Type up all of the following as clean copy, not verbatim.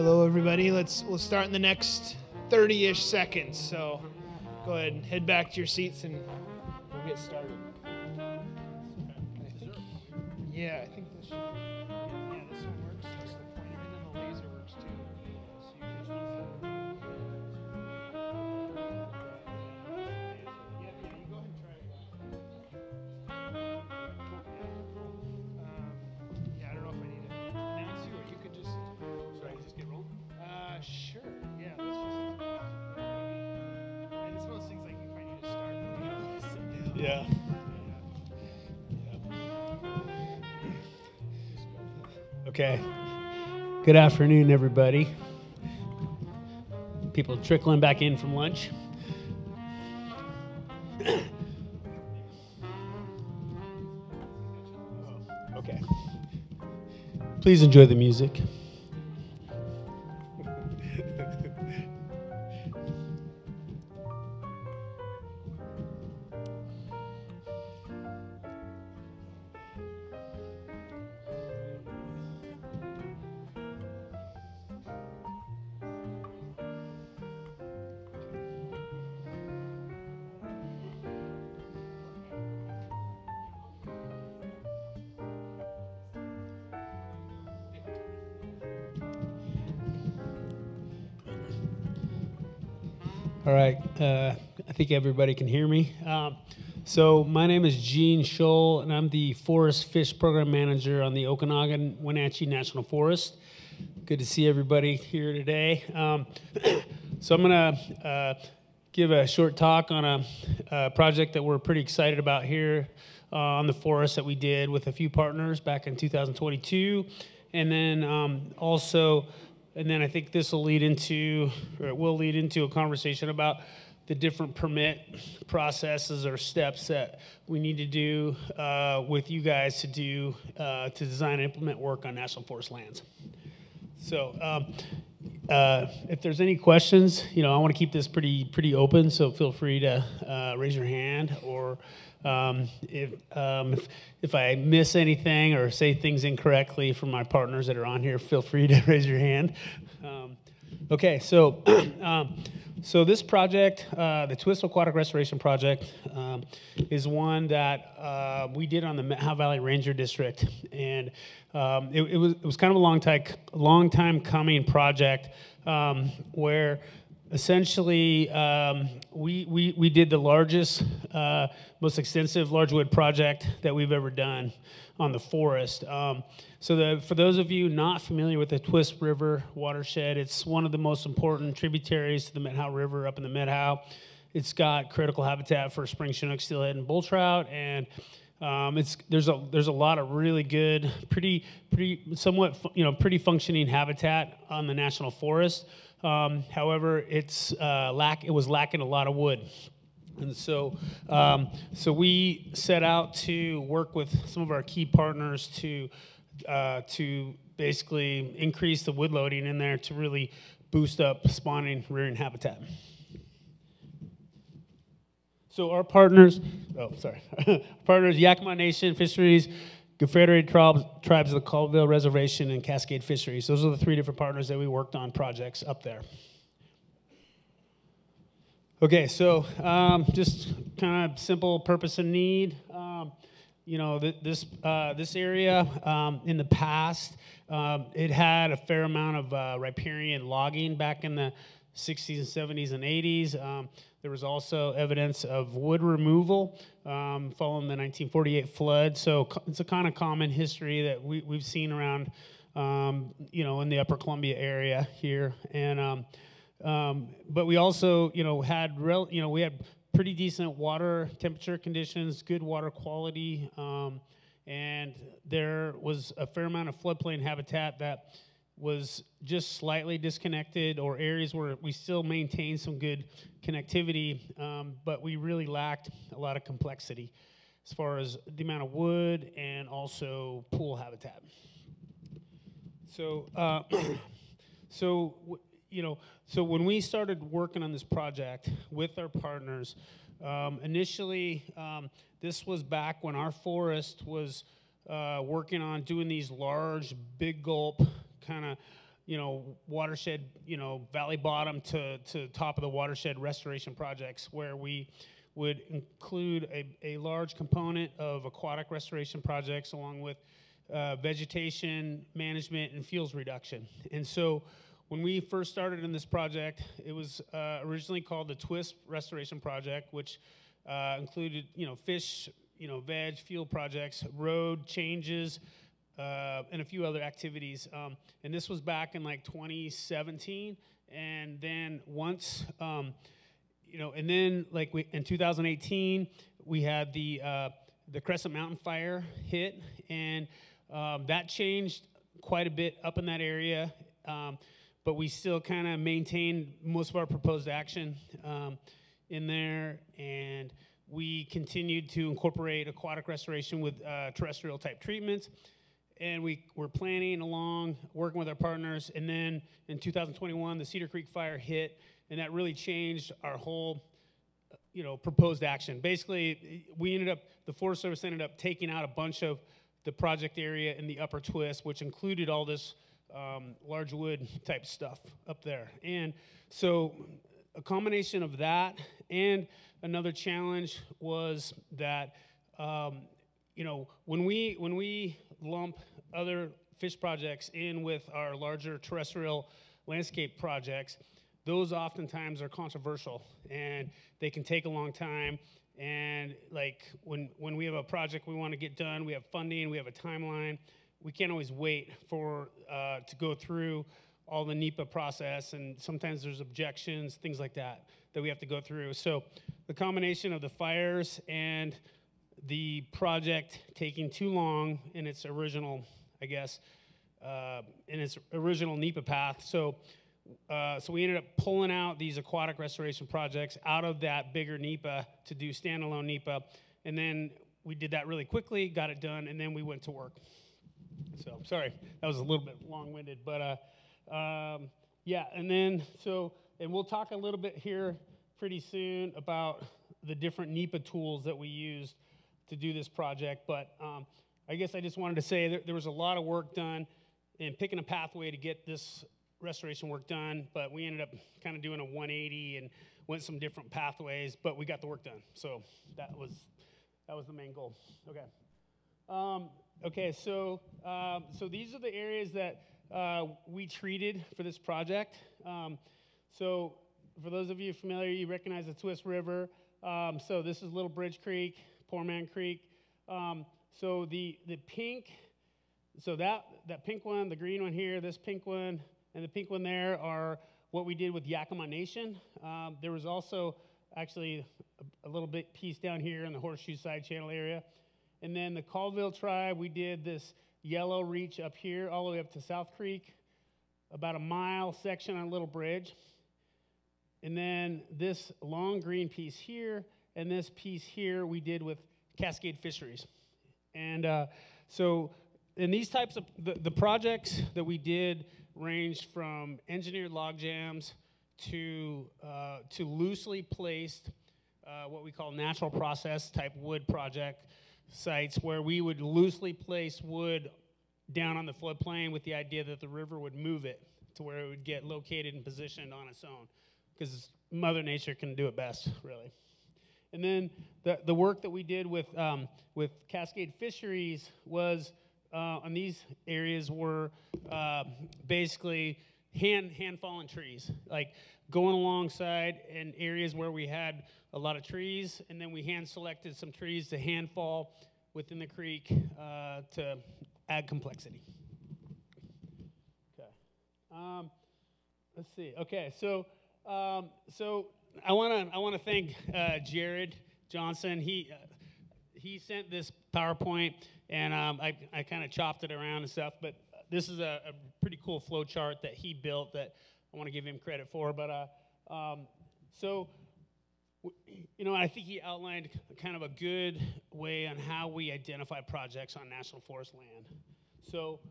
Hello, everybody. We'll start in the next 30-ish seconds. So go ahead and head back to your seats, and we'll get started. Yeah, I think this should. Yeah, this one works. That's the pointer, and then the laser works too. So you can yeah, you go ahead and try it. Yeah, I don't know if I need to announce you, or you could just. Should I just get rolling? Sure. Yeah. Let's just. And it's one of those things like you might need to start. Yeah. Okay. Good afternoon, everybody. People trickling back in from lunch. Okay. Please enjoy the music. All right, I think everybody can hear me. So my name is Gene Scholl, and I'm the Forest Fish Program Manager on the Okanagan-Wenatchee National Forest. Good to see everybody here today. So I'm going to give a short talk on a project that we're pretty excited about here on the forest that we did with a few partners back in 2022. And then and then I think this will lead into, or it will lead into a conversation about the different permit processes or steps that we need to do with you guys to design and implement work on national forest lands. So if there's any questions, I want to keep this pretty open, so feel free to raise your hand, or if I miss anything or say things incorrectly from my partners that are on here, feel free to raise your hand. Okay, so so this project, the Twisp Aquatic Restoration Project, is one that we did on the Methow Valley Ranger District, and it was kind of a long time coming project where essentially we did the largest, most extensive large wood project that we've ever done on the forest. For those of you not familiar with the Twisp River watershed, it's one of the most important tributaries to the Methow River up in the Methow. It's got critical habitat for spring Chinook, steelhead, and bull trout, and there's a lot of really good, pretty functioning habitat on the national forest. However, it was lacking a lot of wood. And so we set out to work with some of our key partners to basically increase the wood loading in there to really boost up spawning rearing habitat. So our partners, partners, Yakima Nation Fisheries, Confederated Tribes of the Colville Reservation, and Cascade Fisheries. Those are the three different partners that we worked on projects up there. Okay, so just kind of simple purpose and need. This area in the past, it had a fair amount of riparian logging back in the 60s and 70s and 80s. There was also evidence of wood removal following the 1948 flood. So it's a kind of common history that we've seen around, in the Upper Columbia area here. And but we also, had we had pretty decent water temperature conditions, good water quality, and there was a fair amount of floodplain habitat that was just slightly disconnected, or areas where we still maintained some good connectivity, but we really lacked a lot of complexity as far as the amount of wood and also pool habitat. So, so when we started working on this project with our partners, initially, this was back when our forest was working on doing these large, big gulp kind of, watershed, valley bottom to top of the watershed restoration projects, where we would include a large component of aquatic restoration projects along with vegetation management and fuels reduction. And so when we first started in this project, it was originally called the Twisp Restoration Project, which included, fish, veg, fuel projects, road changes, and a few other activities. And this was back in like 2017. And then once, and then like in 2018, we had the Crescent Mountain fire hit, and that changed quite a bit up in that area. But we still kind of maintained most of our proposed action in there, and we continued to incorporate aquatic restoration with terrestrial type treatments. And we were planning along, working with our partners, and then in 2021, the Cedar Creek fire hit, and that really changed our whole, proposed action. Basically, the Forest Service ended up taking out a bunch of the project area in the upper Twisp, which included all this large wood type stuff up there. And so a combination of that and another challenge was that, when we lump other fish projects in with our larger terrestrial landscape projects, those oftentimes are controversial and they can take a long time. And like when we have a project we want to get done, we have funding, we have a timeline, we can't always wait for to go through all the NEPA process, and sometimes there's objections, things like that we have to go through. So the combination of the fires and the project taking too long in its original, NEPA path. So we ended up pulling out these aquatic restoration projects out of that bigger NEPA to do standalone NEPA, and then we did that really quickly, got it done, and then we went to work. So sorry, that was a little bit long-winded, but yeah, and we'll talk a little bit here pretty soon about the different NEPA tools that we used to do this project. But I guess I just wanted to say there was a lot of work done in picking a pathway to get this restoration work done, but we ended up kind of doing a 180 and went some different pathways, but we got the work done. So that was the main goal. Okay. So these are the areas that we treated for this project. So for those of you familiar, you recognize the Twisp River. So this is Little Bridge Creek, Poor Man Creek. So the pink, so that pink one, the green one here, this pink one, and the pink one there are what we did with Yakima Nation. There was also actually a little bit piece down here in the Horseshoe Side Channel area. And then the Caldwell tribe, we did this yellow reach up here all the way up to South Creek, about a mile section on Little Bridge. And then this long green piece here and this piece here we did with Cascade Fisheries. And and these types of, the projects that we did ranged from engineered log jams to loosely placed, what we call natural process type wood project sites, where we would loosely place wood down on the floodplain with the idea that the river would move it to where it would get located and positioned on its own, because Mother Nature can do it best, really. And then the work that we did with Cascade Fisheries was on these areas were basically hand-fallen trees, like going alongside in areas where we had a lot of trees, and then we hand-selected some trees to hand-fall within the creek to add complexity. Okay. Let's see. Okay, so I want to thank Jared Johnson. He sent this PowerPoint, and I kind of chopped it around and stuff, but this is a pretty cool flow chart that he built that I want to give him credit for. But I think he outlined kind of a good way on how we identify projects on National Forest land. So,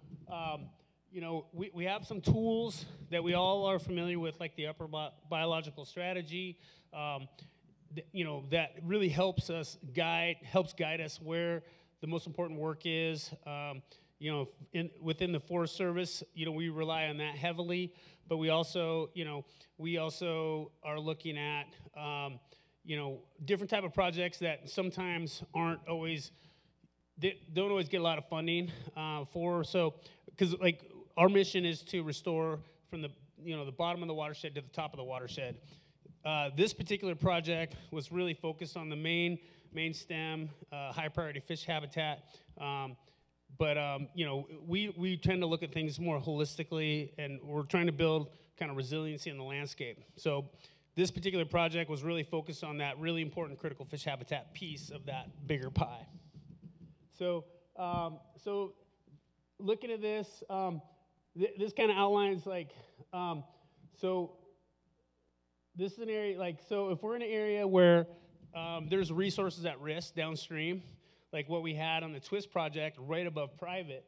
we have some tools that we all are familiar with, like the upper biological strategy, that really helps guide us where the most important work is. within the Forest Service, we rely on that heavily, but we also are looking at, different type of projects that sometimes don't always get a lot of funding because like our mission is to restore from the bottom of the watershed to the top of the watershed. This particular project was really focused on the main stem, high priority fish habitat. But we tend to look at things more holistically, and we're trying to build kind of resiliency in the landscape. So this particular project was really focused on that really important critical fish habitat piece of that bigger pie. So looking at this, this kind of outlines like, so this is an area so if we're in an area where there's resources at risk downstream, like what we had on the Twisp project right above private,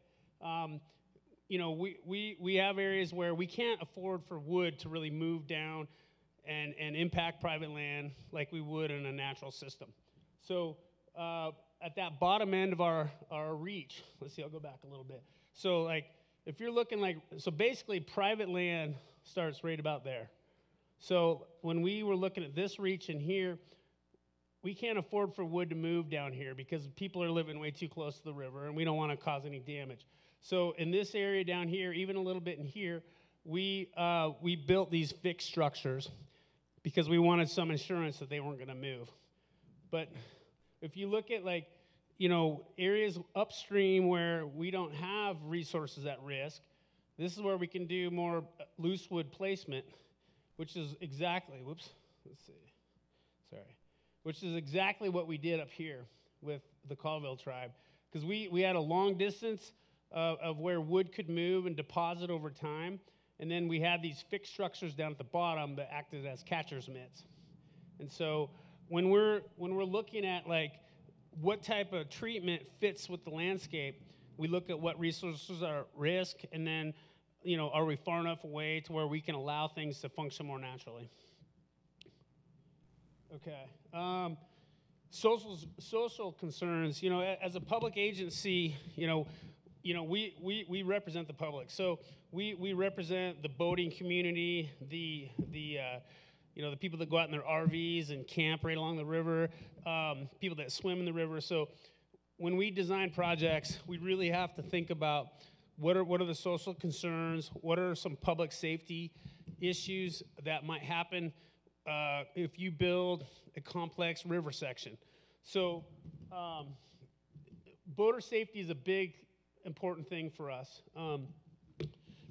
we have areas where we can't afford for wood to really move down and impact private land like we would in a natural system. So at that bottom end of our reach, let's see, I'll go back a little bit. So like if you're looking so basically private land starts right about there. So when we were looking at this reach in here, we can't afford for wood to move down here because people are living way too close to the river, and we don't want to cause any damage. So in this area down here, even a little bit in here, we built these fixed structures because we wanted some insurance that they weren't going to move. But if you look at areas upstream where we don't have resources at risk, this is where we can do more loose wood placement, which is exactly, which is exactly what we did up here with the Colville tribe. Because we had a long distance of where wood could move and deposit over time, and then we had these fixed structures down at the bottom that acted as catcher's mitts. And so when we're looking at what type of treatment fits with the landscape, we look at what resources are at risk, and then are we far enough away to where we can allow things to function more naturally. Okay. Social concerns. As a public agency, we represent the public. So we represent the boating community, the people that go out in their RVs and camp right along the river, people that swim in the river. So when we design projects, we really have to think about what are the social concerns, what are some public safety issues that might happen if you build a complex river section. So boater safety is a big, important thing for us.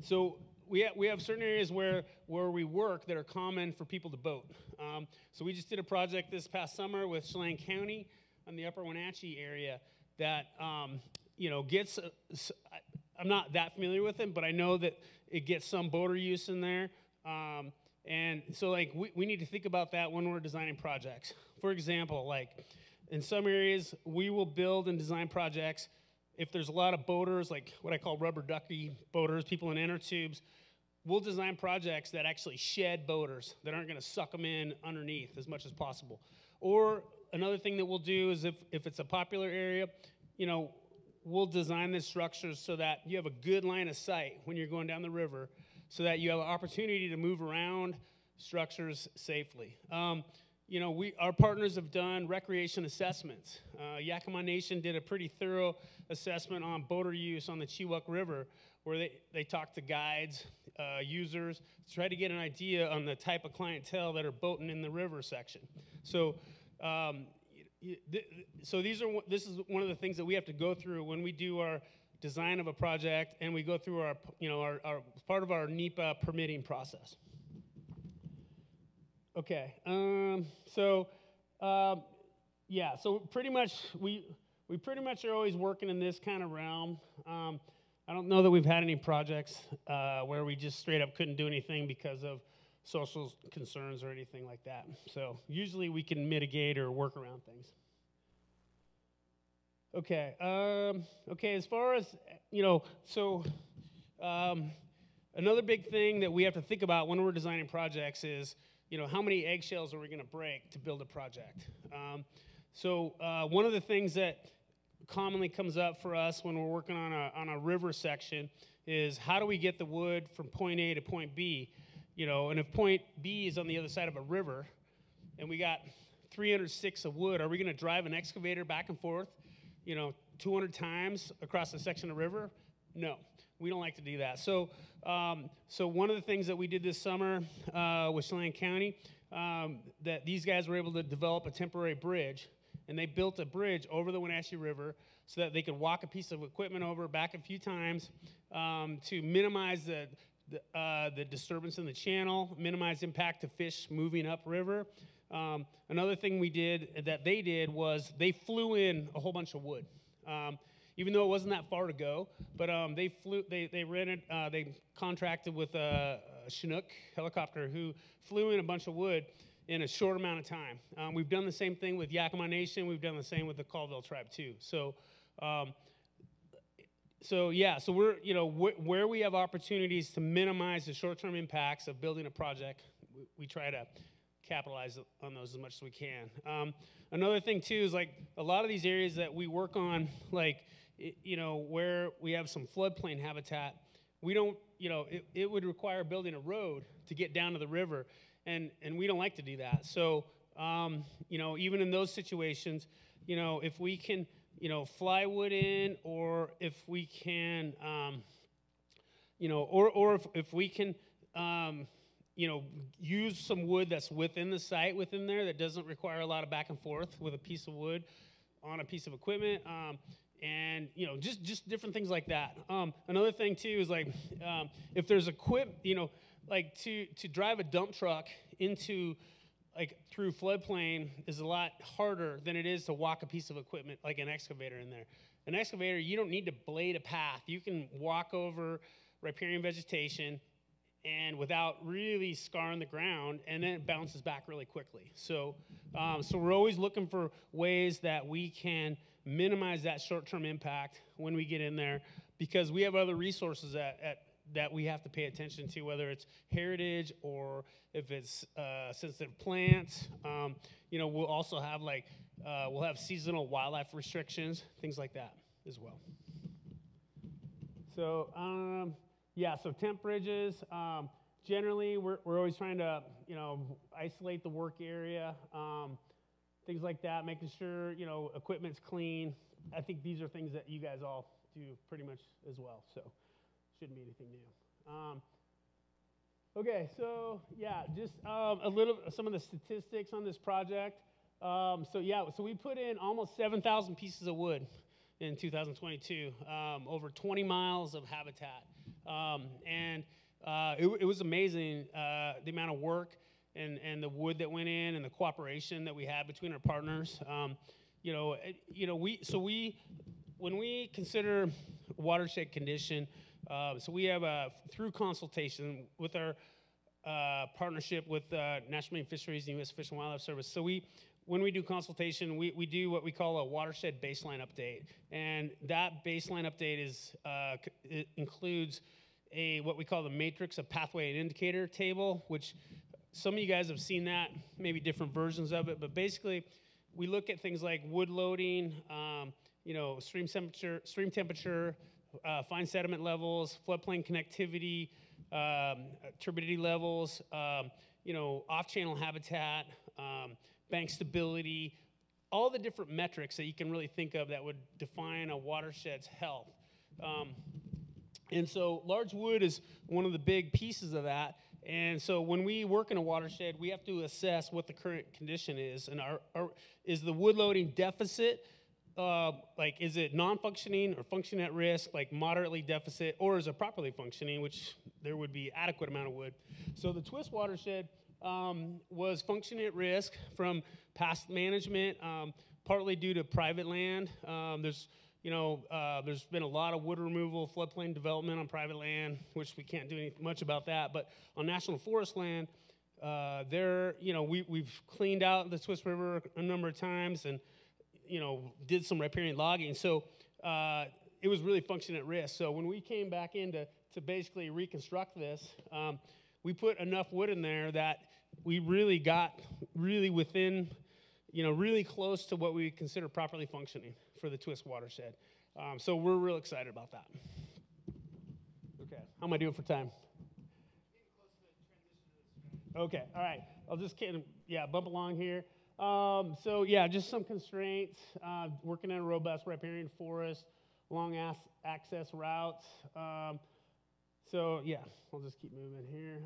So we have certain areas where we work that are common for people to boat. So we just did a project this past summer with Shoreline County on the Upper Wenatchee area that gets. I'm not that familiar with it, but I know that it gets some boater use in there. And so we need to think about that when we're designing projects. For example, in some areas, we will build and design projects. If there's a lot of boaters, like what I call rubber ducky boaters, people in inner tubes, we'll design projects that actually shed boaters that aren't going to suck them in underneath as much as possible. Or another thing that we'll do is if it's a popular area, we'll design the structures so that you have a good line of sight when you're going down the river, so that you have an opportunity to move around structures safely. Our partners have done recreation assessments. Yakima Nation did a pretty thorough assessment on boater use on the Chewuk River, where they talked to guides, users, to try to get an idea on the type of clientele that are boating in the river section. So this is one of the things that we have to go through when we do our design of a project, and we go through our part of our NEPA permitting process. Okay, so pretty much we pretty much are always working in this kind of realm. I don't know that we've had any projects where we just straight up couldn't do anything because of social concerns or anything like that. So usually we can mitigate or work around things. Okay. As far as, another big thing that we have to think about when we're designing projects is, how many eggshells are we going to break to build a project? One of the things that commonly comes up for us when we're working on a river section is how do we get the wood from point A to point B? And if point B is on the other side of a river, and we got 306 of wood, are we going to drive an excavator back and forth, 200 times across a section of river? No, we don't like to do that. So one of the things that we did this summer with Shoreline County, that these guys were able to develop a temporary bridge, and they built a bridge over the Wenatchee River so that they could walk a piece of equipment over, back a few times, to minimize the disturbance in the channel, minimize impact to fish moving upriver. Another thing they did was they flew in a whole bunch of wood. Even though it wasn't that far to go, but they contracted with a Chinook helicopter who flew in a bunch of wood in a short amount of time. We've done the same thing with Yakima Nation. We've done the same with the Colville tribe too. So we're, where we have opportunities to minimize the short-term impacts of building a project, we try to capitalize on those as much as we can. Another thing too is like a lot of these areas that we work on, like, where we have some floodplain habitat, we don't, it would require building a road to get down to the river, and we don't like to do that. So, even in those situations, if we can, fly wood in, or if we can, if we can, use some wood that's within the site within there that doesn't require a lot of back and forth with a piece of wood on a piece of equipment, and just different things like that. Another thing too is like if there's like to drive a dump truck into through floodplain is a lot harder than it is to walk a piece of equipment like an excavator in there. An excavator, you don't need to blade a path. You can walk over riparian vegetation and without really scarring the ground, and then it bounces back really quickly. So we're always looking for ways that we can minimize that short-term impact when we get in there, because we have other resources that we have to pay attention to, whether it's heritage or if it's sensitive plants. We'll also have we'll have seasonal wildlife restrictions, things like that as well. So so temp bridges. Generally, we're always trying to isolate the work area, things like that, making sure equipment's clean. I think these are things that you guys all do pretty much as well, so shouldn't be anything new. Okay, so just some of the statistics on this project. So we put in almost 7,000 pieces of wood in 2022, over 20 miles of habitat. It was amazing, the amount of work and the wood that went in and the cooperation that we had between our partners. When we consider watershed condition, so we have through consultation with our partnership with National Marine Fisheries and U.S. Fish and Wildlife Service. So when we do consultation, we do what we call a watershed baseline update, and that baseline update it includes what we call the matrix of pathway and indicator table, which some of you guys have seen that, maybe different versions of it, but basically we look at things like wood loading, stream temperature, fine sediment levels, floodplain connectivity, turbidity levels, off-channel habitat, bank stability, all the different metrics that you can really think of that would define a watershed's health. And so large wood is one of the big pieces of that. And so when we work in a watershed, we have to assess what the current condition is. And is the wood loading deficit, is it non-functioning or functioning at risk, like moderately deficit, or is it properly functioning, which there would be adequate amount of wood. So the Twisp watershed was functioning at risk from past management, partly due to private land. There's been a lot of wood removal, floodplain development on private land, which we can't do much about that. But on national forest land, we've cleaned out the Twisp River a number of times and, did some riparian logging. So it was really functioning at risk. So when we came back in to basically reconstruct this, we put enough wood in there that we really got within, really close to what we consider properly functioning for the Twisp watershed. So we're real excited about that. Okay, how am I doing for time? Okay, all right. I'll just bump along here. So yeah, just some constraints. Working in a robust riparian forest, long access routes. So yeah, I'll just keep moving here.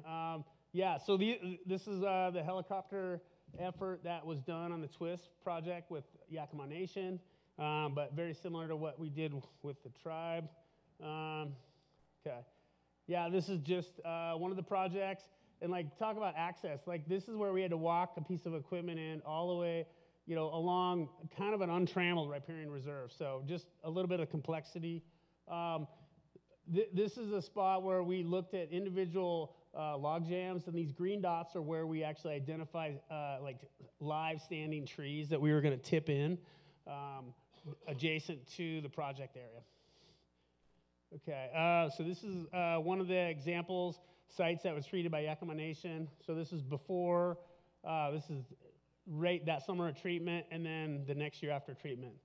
So this is the helicopter effort that was done on the Twisp project with Yakima Nation, but very similar to what we did with the tribe. Okay. Yeah, this is just one of the projects. And talk about access. This is where we had to walk a piece of equipment in all the way, along kind of an untrammeled riparian reserve. So just a little bit of complexity. This is a spot where we looked at individual log jams, and these green dots are where we actually identify live standing trees that we were going to tip in adjacent to the project area. Okay, so this is one of the examples sites that was treated by Yakima Nation. So this is before, this is right that summer of treatment, and then the next year after treatment.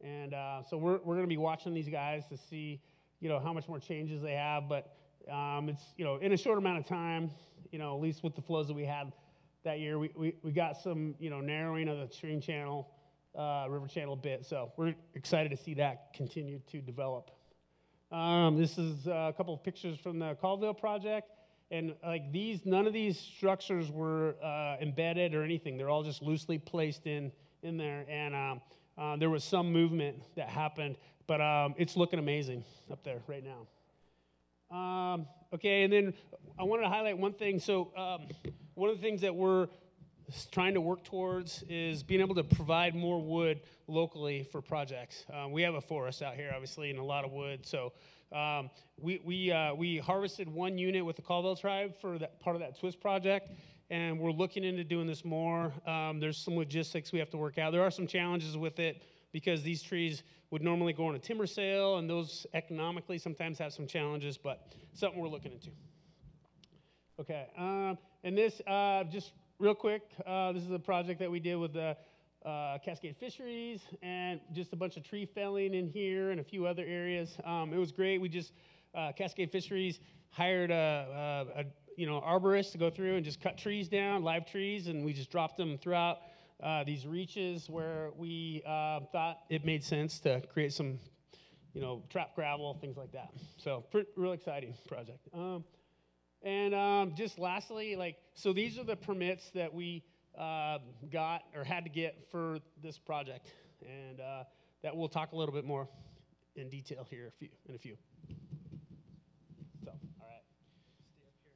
And so we're going to be watching these guys to see, how much more changes they have. But it's, in a short amount of time, at least with the flows that we had that year, we got some, narrowing of the stream channel, river channel bit. So we're excited to see that continue to develop. This is a couple of pictures from the Colville project. And none of these structures were embedded or anything. They're all just loosely placed in there. And there was some movement that happened, but it's looking amazing up there right now. Okay, and then I wanted to highlight one thing. So one of the things that we're trying to work towards is being able to provide more wood locally for projects. We have a forest out here, obviously, and a lot of wood. So we harvested one unit with the Colville tribe for that part of that Twisp project, and we're looking into doing this more. There's some logistics we have to work out. There are some challenges with it because these trees would normally go on a timber sale, and those economically sometimes have some challenges, but something we're looking into. Okay, and this just real quick, this is a project that we did with the Cascade Fisheries and just a bunch of tree felling in here and a few other areas. It was great. We just, Cascade Fisheries hired a arborist to go through and just cut trees down, live trees, and we just dropped them throughout these reaches where we thought it made sense to create some, trap gravel, things like that. So real exciting project. And just lastly, so these are the permits that we got or had to get for this project, and that we'll talk a little bit more in detail here in a few. So, all right. Stay up here.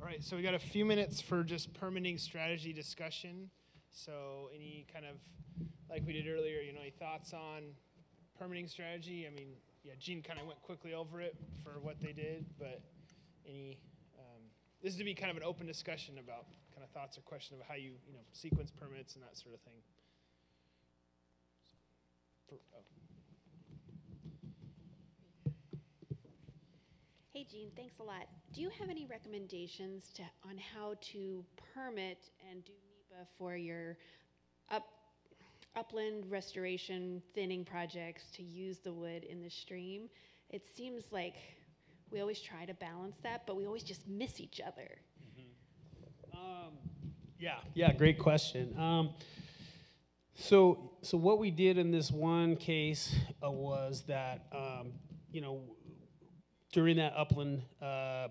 All right, so we got a few minutes for just permitting strategy discussion. So any kind of, like we did earlier, any thoughts on permitting strategy? I mean, yeah, Gene kind of went quickly over it for what they did, but this is to be kind of an open discussion about kind of thoughts or questions of how you sequence permits and that sort of thing. Hey, Gene, thanks a lot. Do you have any recommendations on how to permit and do NEPA for your upland restoration thinning projects to use the wood in the stream? It seems like we always try to balance that, but we always just miss each other. Yeah, great question. So what we did in this one case was that, during that upland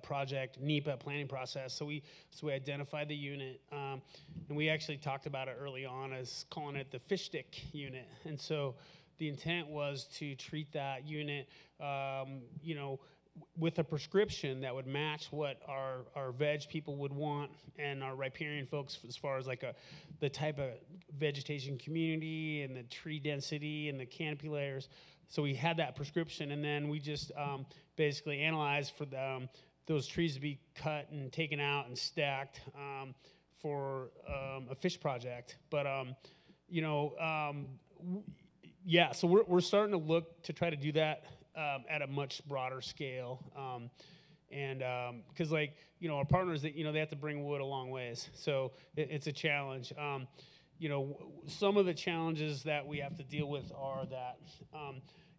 project, NEPA planning process, so we identified the unit, and we actually talked about it early on as calling it the fish stick unit. And so the intent was to treat that unit, with a prescription that would match what our veg people would want and our riparian folks as far as the type of vegetation community and the tree density and the canopy layers. So we had that prescription, and then we just basically analyzed for those trees to be cut and taken out and stacked for a fish project. But so we're starting to look to try to do that at a much broader scale. And because like, you know, our partners, that, you know, they have to bring wood a long ways. So it's a challenge. You know, some of the challenges that we have to deal with are that,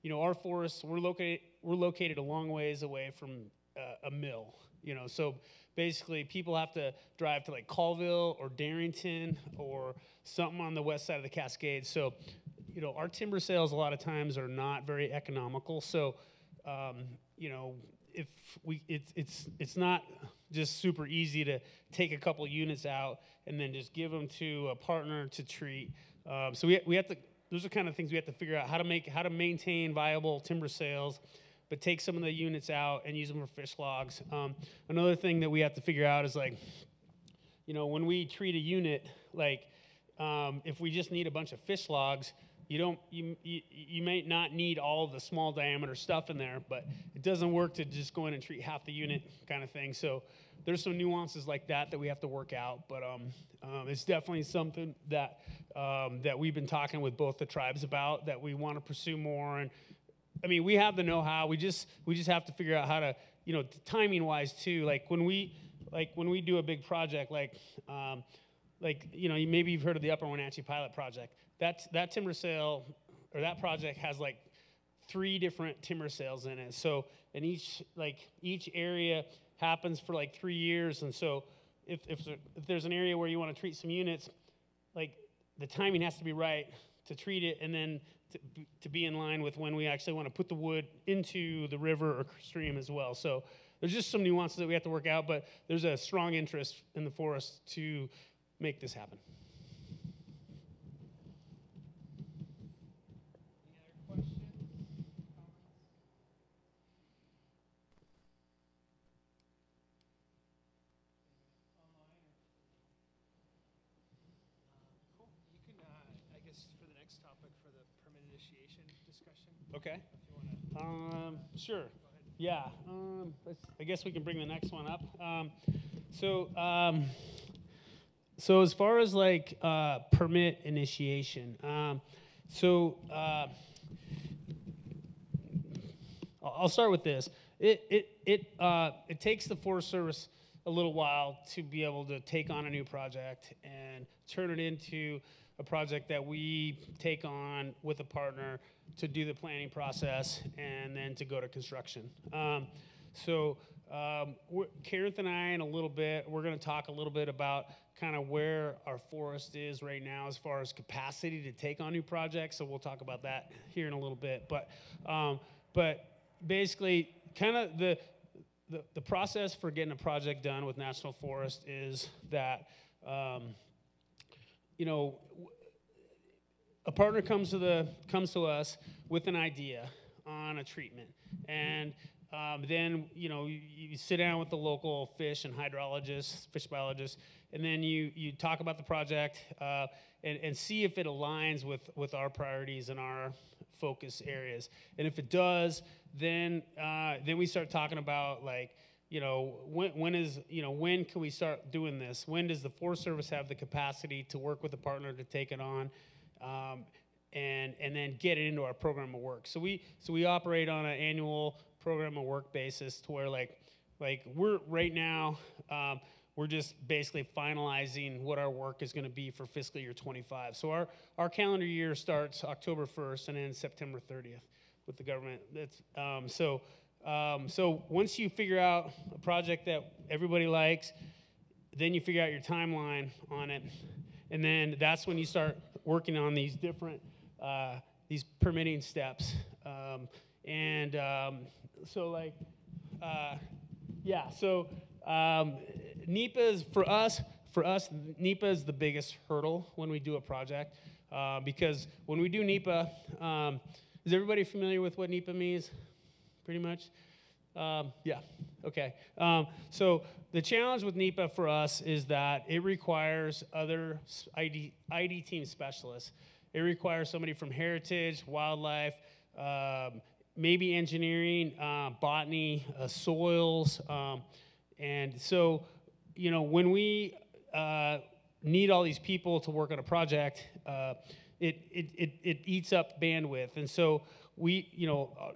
you know, our forests, we're located a long ways away from a mill, you know. So basically people have to drive to like Colville or Darrington or something on the west side of the Cascades. So, you know, our timber sales a lot of times are not very economical. So, you know, if it's not just super easy to take a couple units out and then just give them to a partner to treat. So we have to, those are kind of things we have to figure out, how to maintain viable timber sales, but take some of the units out and use them for fish logs. Another thing that we have to figure out is like, you know, when we treat a unit, like if we just need a bunch of fish logs, you might not need all the small diameter stuff in there, but it doesn't work to just go in and treat half the unit kind of thing. So there's some nuances like that we have to work out, but it's definitely something that that we've been talking with both the tribes about, that we want to pursue more. And I mean, we have the know-how. We just have to figure out how to, you know, timing wise too. Like when we do a big project, like you know, maybe you've heard of the Upper Wenatchee Pilot Project. That timber sale, or that project has like 3 different timber sales in it. So, and each area happens for like 3 years. And so if there's an area where you want to treat some units, like the timing has to be right to treat it, and then to be in line with when we actually want to put the wood into the river or stream as well. So there's just some nuances that we have to work out, but there's a strong interest in the forest to make this happen. Okay. Sure. Yeah. I guess we can bring the next one up. So as far as like permit initiation, I'll start with this. It takes the Forest Service a little while to be able to take on a new project and turn it into a project that we take on with a partner to do the planning process and then to go to construction. Karen and I, in a little bit, we're going to talk a little bit about kind of where our forest is right now as far as capacity to take on new projects. So we'll talk about that here in a little bit. But basically, kind of the process for getting a project done with National Forest is that you know, a partner comes to us with an idea on a treatment, and then you know you sit down with the local fish and hydrologists, fish biologists, and then you talk about the project and see if it aligns with our priorities and our focus areas. And if it does, then we start talking about, like, you know, when can we start doing this? When does the Forest Service have the capacity to work with a partner to take it on, and then get it into our program of work? So we operate on an annual program of work basis, to where like we're right now we're just basically finalizing what our work is going to be for fiscal year 25. So our calendar year starts October 1st and ends September 30th with the government. That's so once you figure out a project that everybody likes, then you figure out your timeline on it, and then that's when you start working on these different these permitting steps. NEPA is for us. NEPA is the biggest hurdle when we do a project, because when we do NEPA, is everybody familiar with what NEPA means? Pretty much? Yeah, okay. So the challenge with NEPA for us is that it requires other ID team specialists. It requires somebody from heritage, wildlife, maybe engineering, botany, soils. And so, you know, when we need all these people to work on a project, it eats up bandwidth. And so we, you know,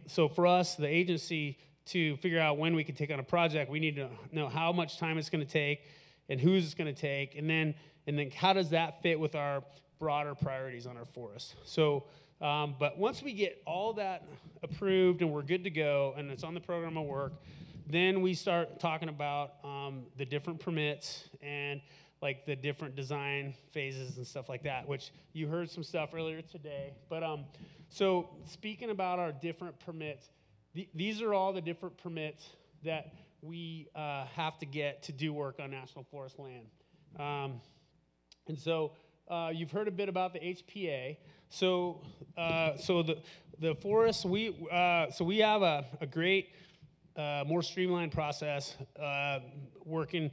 so for us, the agency to figure out when we can take on a project, we need to know how much time it's going to take and who's it's going to take, and then how does that fit with our broader priorities on our forest. So, but once we get all that approved and we're good to go and it's on the program of work, then we start talking about the different permits and like the different design phases and stuff like that, which you heard some stuff earlier today. But so speaking about our different permits, these are all the different permits that we have to get to do work on National Forest land. And so you've heard a bit about the HPA. So the forests, we have a great, more streamlined process working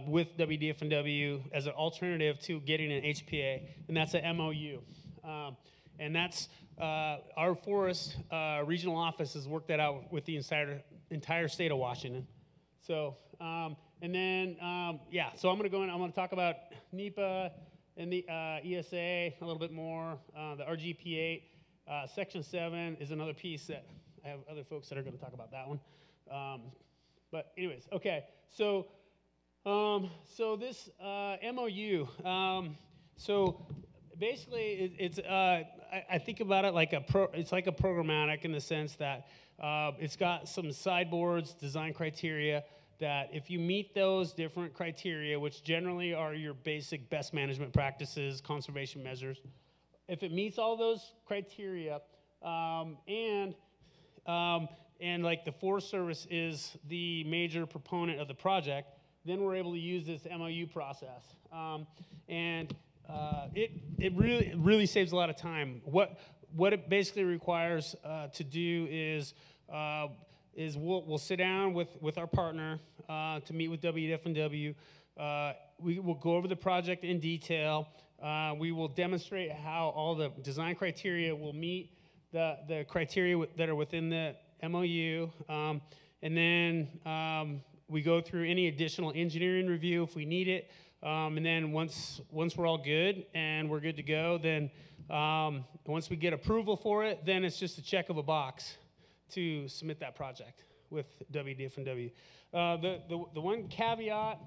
with WDF&W as an alternative to getting an HPA, and that's an MOU. And that's our forest regional office has worked that out with the entire state of Washington. So, and then, yeah, so I'm going to go in, I'm going to talk about NEPA and the ESA a little bit more. The RGP8, Section 7 is another piece that I have other folks that are going to talk about that one. But anyways, okay, so this MOU, so basically it's I think about it like it's like a programmatic in the sense that it's got some sideboards, design criteria that if you meet those different criteria, which generally are your basic best management practices, conservation measures, if it meets all those criteria, and like the Forest Service is the major proponent of the project, then we're able to use this MOU process. It really saves a lot of time. What it basically requires to do is we'll sit down with our partner to meet with WDF&W. We will go over the project in detail. We will demonstrate how all the design criteria will meet the criteria that are within the MOU, and then we go through any additional engineering review if we need it, and then once we're all good and we're good to go, then once we get approval for it, then it's just a check of a box to submit that project with WDF&W. The one caveat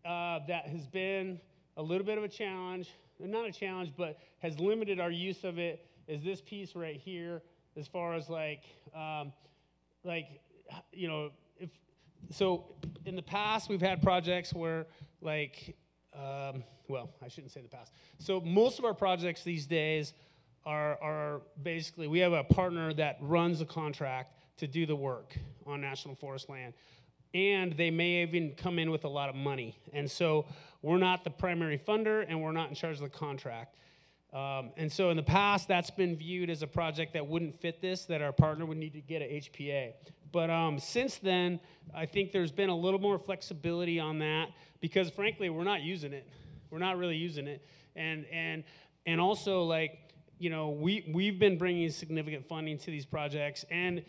that has been a little bit of a challenge, not a challenge, but has limited our use of it, is this piece right here, as far as you know, so in the past we've had projects where well, I shouldn't say the past. So most of our projects these days are basically, we have a partner that runs a contract to do the work on National Forest land. And they may even come in with a lot of money. And so we're not the primary funder and we're not in charge of the contract. And so in the past, that's been viewed as a project that wouldn't fit this, that our partner would need to get a HPA. But since then, I think there's been a little more flexibility on that because, frankly, we're not using it. We're not really using it. And also, like, you know, we've been bringing significant funding to these projects, and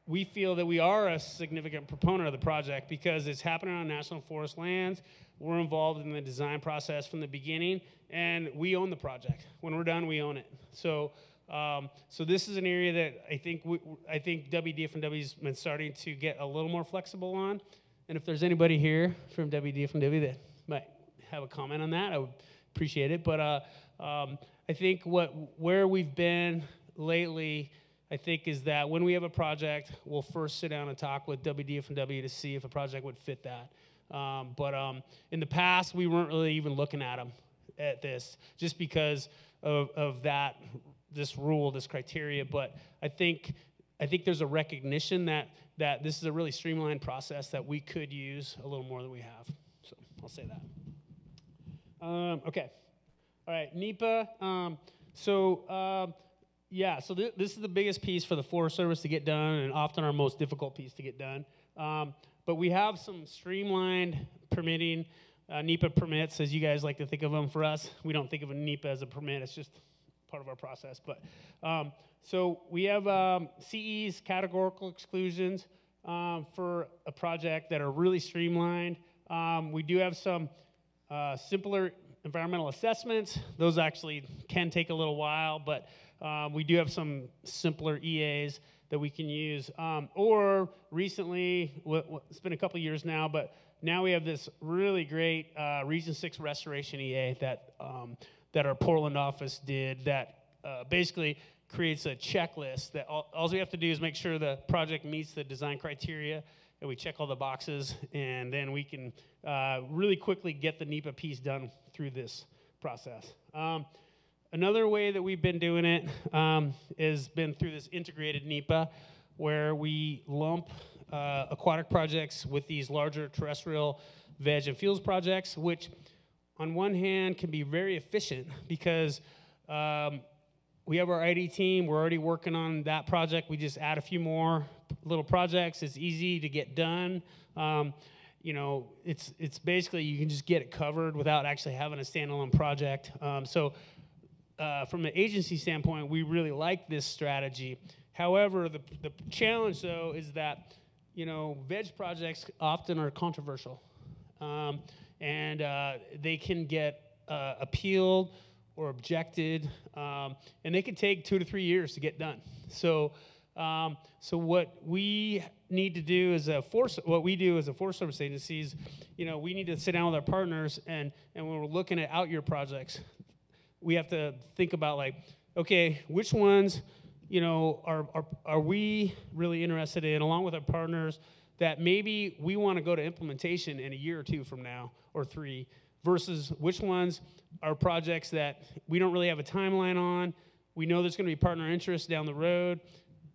we feel that we are a significant proponent of the project because it's happening on National Forest lands. We're involved in the design process from the beginning, and we own the project. When we're done, we own it. So, so this is an area that I think WDF&W's been starting to get a little more flexible on. And if there's anybody here from WDF&W that might have a comment on that, I would appreciate it. But I think where we've been lately, I think, is that when we have a project, we'll first sit down and talk with WDF&W to see if a project would fit that. But in the past, we weren't really even looking at this, just because of this rule, this criteria. But I think there's a recognition that this is a really streamlined process that we could use a little more than we have. So I'll say that. Okay. All right, NEPA. Yeah, so this is the biggest piece for the Forest Service to get done, and often our most difficult piece to get done. But we have some streamlined permitting, NEPA permits, as you guys like to think of them. For us, we don't think of a NEPA as a permit. It's just part of our process. But so we have CEs, categorical exclusions, for a project that are really streamlined. We do have some simpler environmental assessments. Those actually can take a little while, but we do have some simpler EAs that we can use. Or recently, it's been a couple years now, but now we have this really great Region 6 Restoration EA that our Portland office did that basically creates a checklist that all we have to do is make sure the project meets the design criteria, and we check all the boxes, and then we can really quickly get the NEPA piece done through this process. Another way that we've been doing it has been through this integrated NEPA, where we lump aquatic projects with these larger terrestrial veg and fields projects, which on one hand can be very efficient because we have our ID team, we're already working on that project, we just add a few more little projects, it's easy to get done. You know, it's basically you can just get it covered without actually having a standalone project. From an agency standpoint, we really like this strategy. However, the challenge, though, is that, you know, veg projects often are controversial. And they can get appealed or objected, and they can take 2 to 3 years to get done. So what we need to do as a Forest Service agencies, you know, we need to sit down with our partners, and when we're looking at out-year projects, we have to think about, like, okay, which ones, you know, are we really interested in, along with our partners, that maybe we want to go to implementation in a year or 2 from now, or 3, versus which ones are projects that we don't really have a timeline on, we know there's going to be partner interest down the road.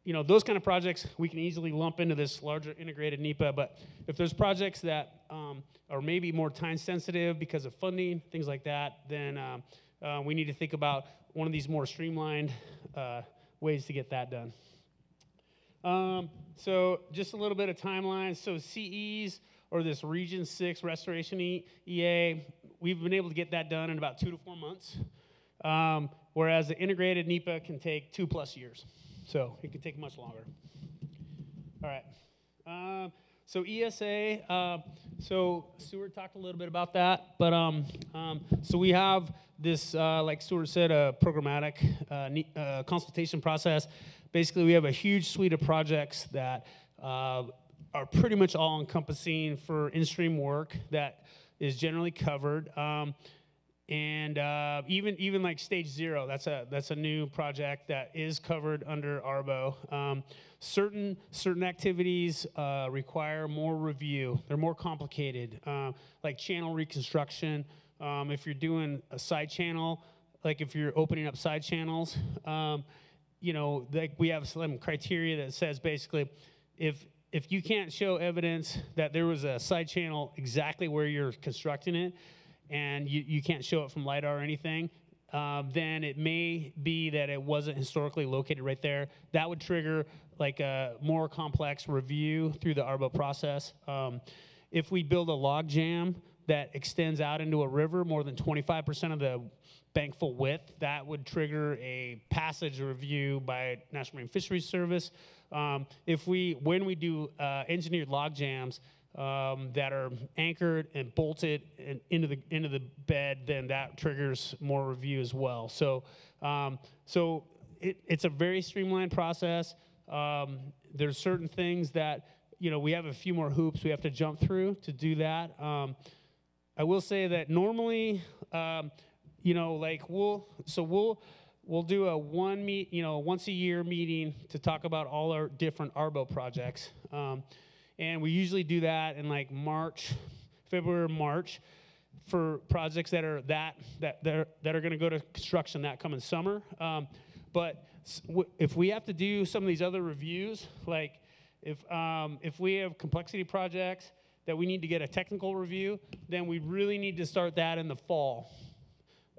You know, those kind of projects we can easily lump into this larger integrated NEPA, but if there's projects that are maybe more time sensitive because of funding, things like that, then we need to think about one of these more streamlined ways to get that done. So just a little bit of timeline. So CEs, or this Region 6 Restoration EA, we've been able to get that done in about 2 to 4 months, whereas the integrated NEPA can take 2+ years. So it can take much longer. All right. So ESA, so Stuart talked a little bit about that, but so we have this, like Stuart said, a programmatic consultation process. Basically, we have a huge suite of projects that are pretty much all encompassing for in-stream work that is generally covered. And even like stage 0, that's a new project that is covered under ARBO. Certain activities require more review. They're more complicated, like channel reconstruction. If you're doing a side channel, like if you're opening up side channels, you know, like we have some criteria that says basically, if you can't show evidence that there was a side channel exactly where you're constructing it, and you can't show it from LiDAR or anything, then it may be that it wasn't historically located right there. That would trigger like a more complex review through the ARBO process. If we build a log jam that extends out into a river more than 25% of the bankful width, that would trigger a passage review by National Marine Fisheries Service. When we do engineered log jams, that are anchored and bolted into the bed, then that triggers more review as well. So it's a very streamlined process. There's certain things that, you know, we have a few more hoops we have to jump through to do that. I will say that normally, you know, like we'll do a once a year meeting to talk about all our different ARBO projects. And we usually do that in like February, March, for projects that are going to go to construction that coming summer. But if we have to do some of these other reviews, like if we have complexity projects that we need to get a technical review, then we really need to start that in the fall,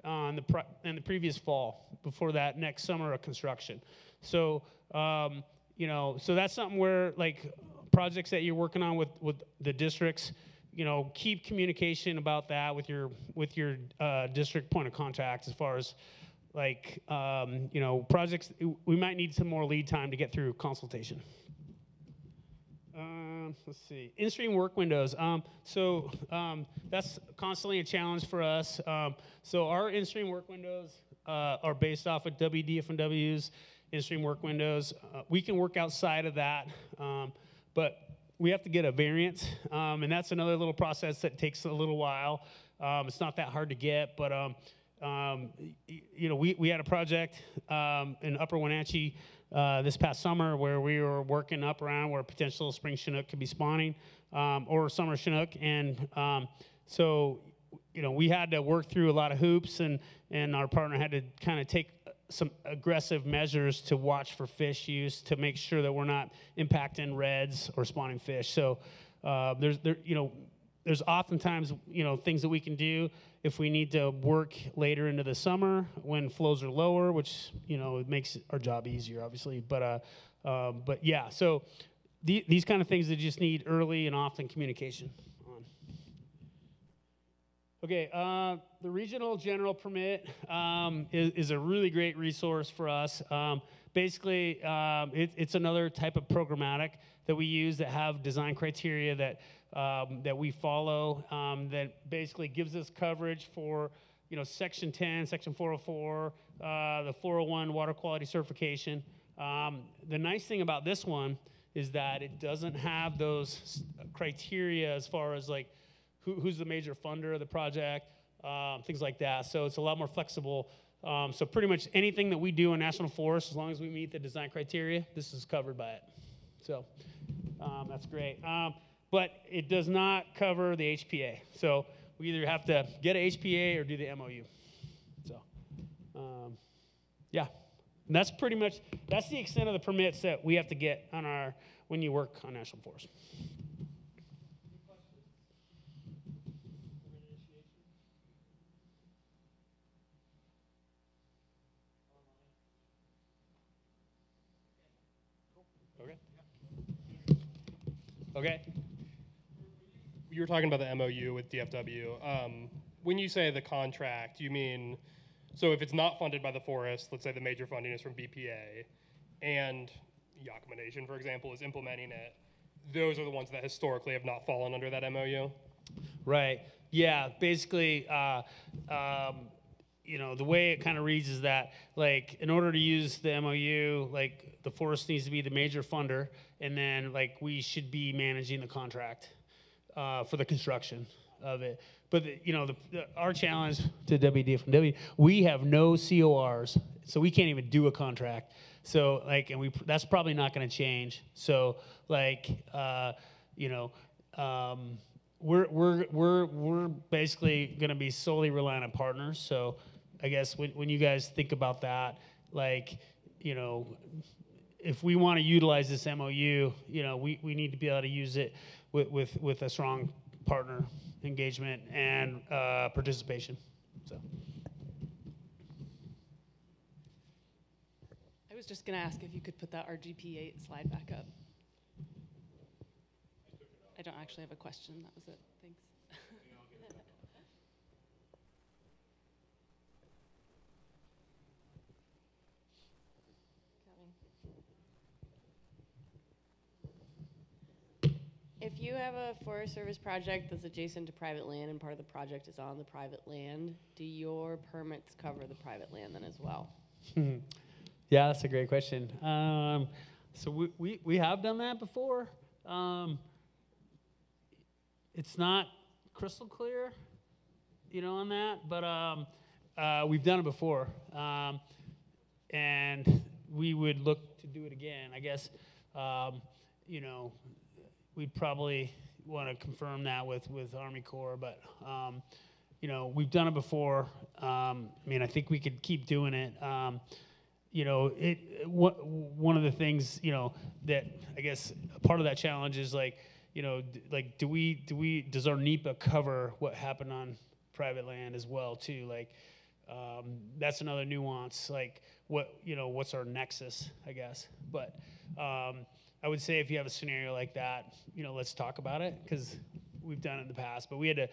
in the previous fall, before that next summer of construction. So you know, so that's something where, like, projects that you're working on with the districts, you know, keep communication about that with your district point of contact, as far as, like, you know, projects, we might need some more lead time to get through consultation. Let's see, in-stream work windows. That's constantly a challenge for us. So our in-stream work windows, are based off of WDF&W's in-stream work windows. We can work outside of that, but we have to get a variance, and that's another little process that takes a little while. It's not that hard to get, but you know, we had a project in Upper Wenatchee this past summer where we were working up around where potential spring Chinook could be spawning, or summer Chinook, and so you know, we had to work through a lot of hoops, and our partner had to kind of take some aggressive measures to watch for fish use to make sure that we're not impacting reds or spawning fish. So there's oftentimes, you know, things that we can do if we need to work later into the summer when flows are lower, which, you know, it makes our job easier, obviously. But yeah, so these kind of things that just need early and often communication on. Okay, the regional general permit is a really great resource for us. Basically, it's another type of programmatic that we use that have design criteria that we follow, that basically gives us coverage for, you know, Section 10, Section 404, the 401 water quality certification. The nice thing about this one is that it doesn't have those criteria as far as like who's the major funder of the project, things like that. So it's a lot more flexible. So pretty much anything that we do in National Forest, as long as we meet the design criteria, this is covered by it. So that's great. But it does not cover the HPA. So we either have to get an HPA or do the MOU. So yeah, and that's pretty much, that's the extent of the permits that we have to get on our, when you work on National Forest. Okay. You were talking about the MOU with DFW. When you say the contract, you mean, so if it's not funded by the forest, let's say the major funding is from BPA, and Yakima Nation, for example, is implementing it, those are the ones that historically have not fallen under that MOU? Right. Yeah, basically, you know, the way it kind of reads is that, like, in order to use the MOU, like, the forest needs to be the major funder, and then, like, we should be managing the contract for the construction of it. But, you know, our challenge to WDF&W, we have no CORs, so we can't even do a contract. So, like, and that's probably not going to change. So, like, you know, we're basically going to be solely relying on partners. So I guess when you guys think about that, like, you know, if we want to utilize this MOU, you know, we need to be able to use it with a strong partner engagement and participation. So I was just going to ask if you could put that RGP8 slide back up. I don't actually have a question. That was it. Thanks. If you have a Forest Service project that's adjacent to private land and part of the project is on the private land, do your permits cover the private land then as well? Yeah, that's a great question. So we have done that before. It's not crystal clear, you know, on that, but we've done it before. And we would look to do it again. I guess, you know, we'd probably want to confirm that with Army Corps, but, you know, we've done it before. I mean, I think we could keep doing it. You know, one of the things, you know, that I guess part of that challenge is like, you know, like, does our NEPA cover what happened on private land as well too? Like, that's another nuance. Like, what's our nexus, I guess. But I would say if you have a scenario like that, you know, let's talk about it, because we've done it in the past, but we had to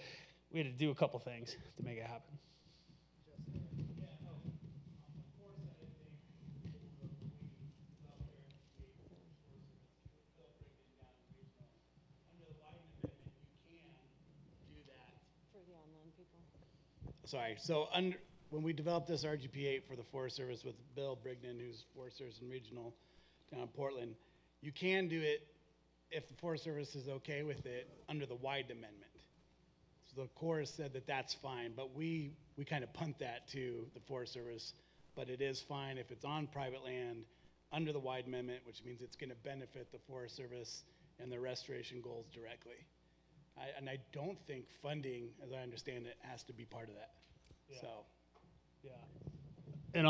do a couple things to make it happen. For the online people. Sorry. So when we developed this RGP8 for the Forest Service with Bill Brignan, who's Forest Service and Regional down in Portland, you can do it if the Forest Service is okay with it under the wide amendment. So the Corps said that that's fine, but we kind of punt that to the Forest Service, but it is fine if it's on private land under the wide amendment, which means it's going to benefit the Forest Service and their restoration goals directly. And I don't think funding, as I understand it, has to be part of that. Yeah. So. Yeah. And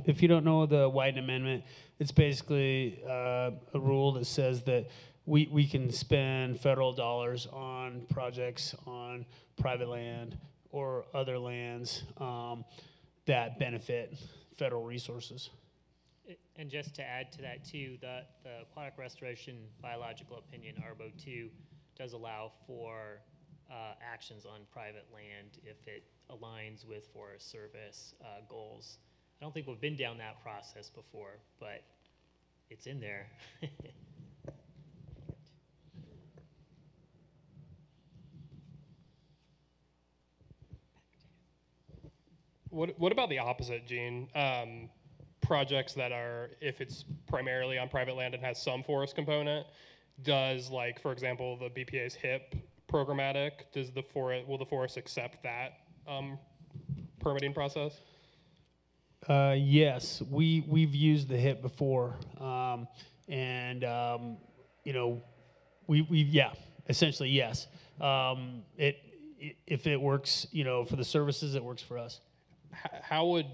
if you don't know the Wyden Amendment, it's basically a rule that says that we can spend federal dollars on projects on private land or other lands that benefit federal resources. And just to add to that too, the Aquatic Restoration Biological Opinion, ARBO 2, does allow for actions on private land if it aligns with Forest Service goals. I don't think we've been down that process before, but it's in there. What about the opposite, Gene? Projects that are, if it's primarily on private land and has some forest component, does, like, for example, the BPA's HIP programmatic, will the forest accept that permitting process? Yes, we've used the HIP before, essentially yes. If it works, for the services, it works for us. How would,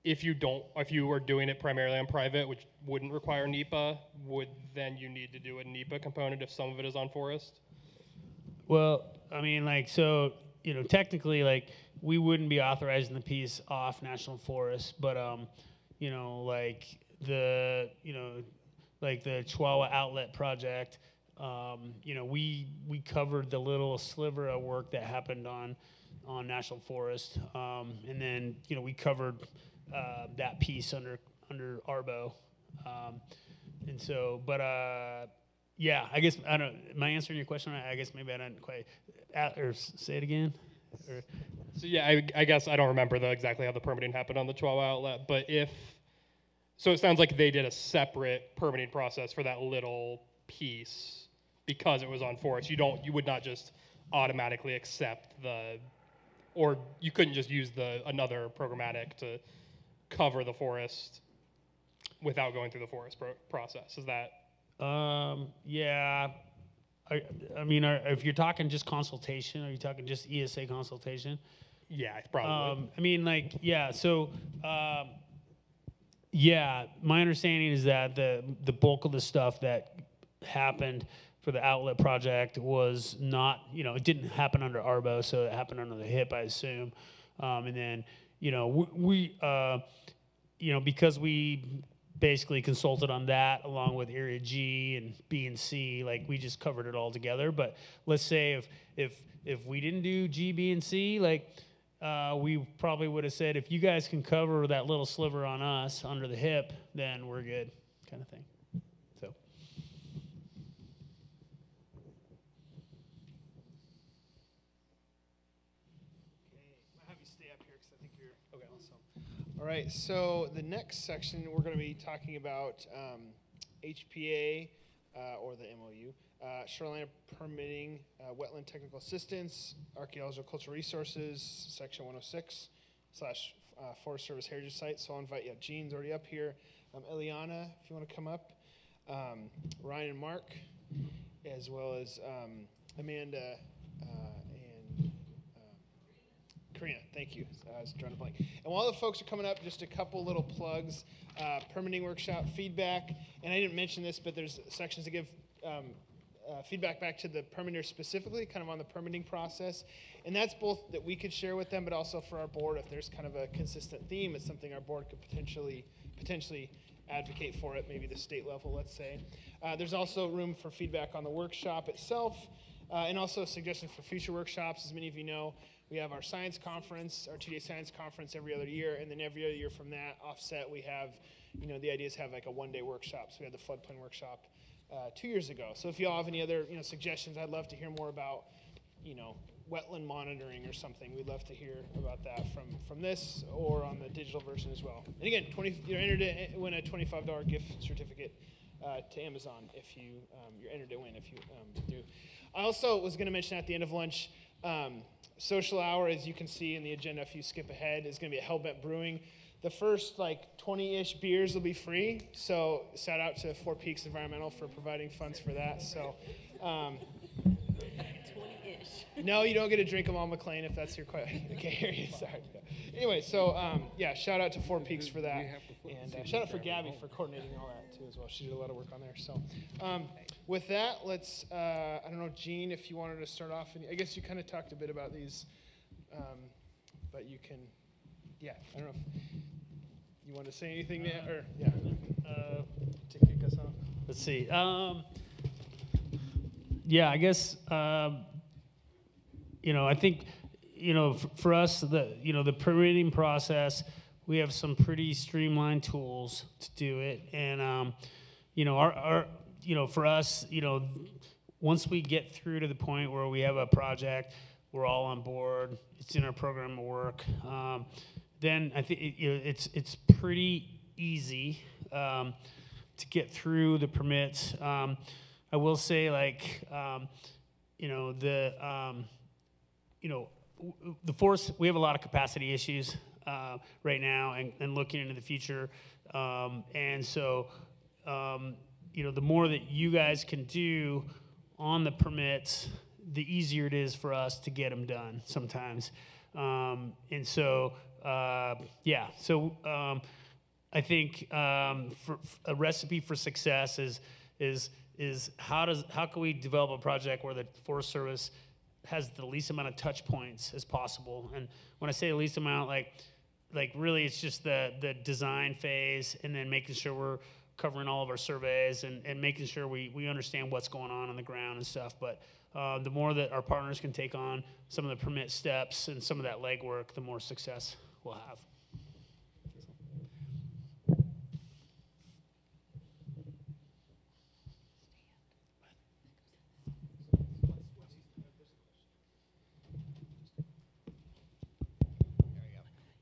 if you were doing it primarily on private, which wouldn't require NEPA, would then you need to do a NEPA component if some of it is on forest? Well, I mean, technically, we wouldn't be authorizing the piece off national forest, but the Chihuahua Outlet project, we covered the little sliver of work that happened on national forest, and then we covered that piece under ARBO, and so, but yeah, I guess I don't. Am I answering your question? I guess maybe I didn't quite. Or say it again. Or, so yeah, I guess I don't remember exactly how the permitting happened on the Chihuahua Outlet, but so it sounds like they did a separate permitting process for that little piece because it was on forest. You would not just automatically accept or you couldn't just use another programmatic to cover the forest without going through the forest process. Is that? Yeah. I mean, if you're talking just consultation, are you talking just ESA consultation? Yeah, probably. I mean, yeah. So, yeah, my understanding is that the bulk of the stuff that happened for the outlet project was not, it didn't happen under ARBO, so it happened under the HIP, I assume. And then, we because we basically consulted on that along with Area G and B and C, we just covered it all together. But let's say if we didn't do G, B, and C, we probably would have said, if you guys can cover that little sliver on us under the HIP, then we're good, kind of thing. So. I'll have you stay up here because I think you're okay. Awesome. All right, so the next section we're going to be talking about HPA or the MOU, Shoreline Permitting, Wetland Technical Assistance, Archeological Cultural Resources, Section 106 / Forest Service Heritage Site. So I'll invite you. Gene's already up here. Eliana, if you want to come up. Ryan and Mark, as well as Amanda and Karina. Thank you. I was drawing a blank. And while the folks are coming up, just a couple little plugs. Permitting workshop feedback. And I didn't mention this, but there's sections to give feedback back to the permitter specifically, kind of on the permitting process. And that's both that we could share with them, but also for our board, if there's kind of a consistent theme, it's something our board could potentially advocate for at maybe the state level, let's say. There's also room for feedback on the workshop itself, and also suggestions for future workshops. As many of you know, we have our science conference, our 2-day science conference every other year, and then every other year from that offset, we have, the idea is to have a one-day workshop. So we had the floodplain workshop 2 years ago. So if you all have any other, suggestions, I'd love to hear more about, wetland monitoring or something, we'd love to hear about that from this or on the digital version as well. And again, you're entered to win a $25 gift certificate to Amazon if you're entered to win if you do. I also was going to mention at the end of lunch, social hour, as you can see in the agenda if you skip ahead, is going to be at Hellbent Brewing. The first 20-ish beers will be free, so shout out to Four Peaks Environmental for providing funds for that. So, 20-ish. no, you don't get to drink them all, McLean, if that's your question. I can't hear you, sorry. Anyway, so yeah, shout out to Four Peaks for that, and shout out for Gabby for coordinating all that too as well. She did a lot of work on there. So, with that, let's I don't know, Gene, if you wanted to start off, and I guess you kind of talked a bit about these, but you can, yeah, I don't know if you want to say anything there, or yeah, to kick us off. Let's see. Yeah, I guess I think for us the permitting process, we have some pretty streamlined tools to do it, and our for us, once we get through to the point where we have a project, we're all on board, it's in our program of work. Then I think it's pretty easy to get through the permits. I will say, the forest, we have a lot of capacity issues right now, and looking into the future. And so, the more that you guys can do on the permits, the easier it is for us to get them done sometimes. And so, yeah. So I think for a recipe for success is how can we develop a project where the Forest Service has the least amount of touch points as possible. And when I say the least amount, really it's just the design phase, and then making sure we're covering all of our surveys and making sure we understand what's going on the ground and stuff. But the more that our partners can take on some of the permit steps and some of that legwork, the more success we'll have.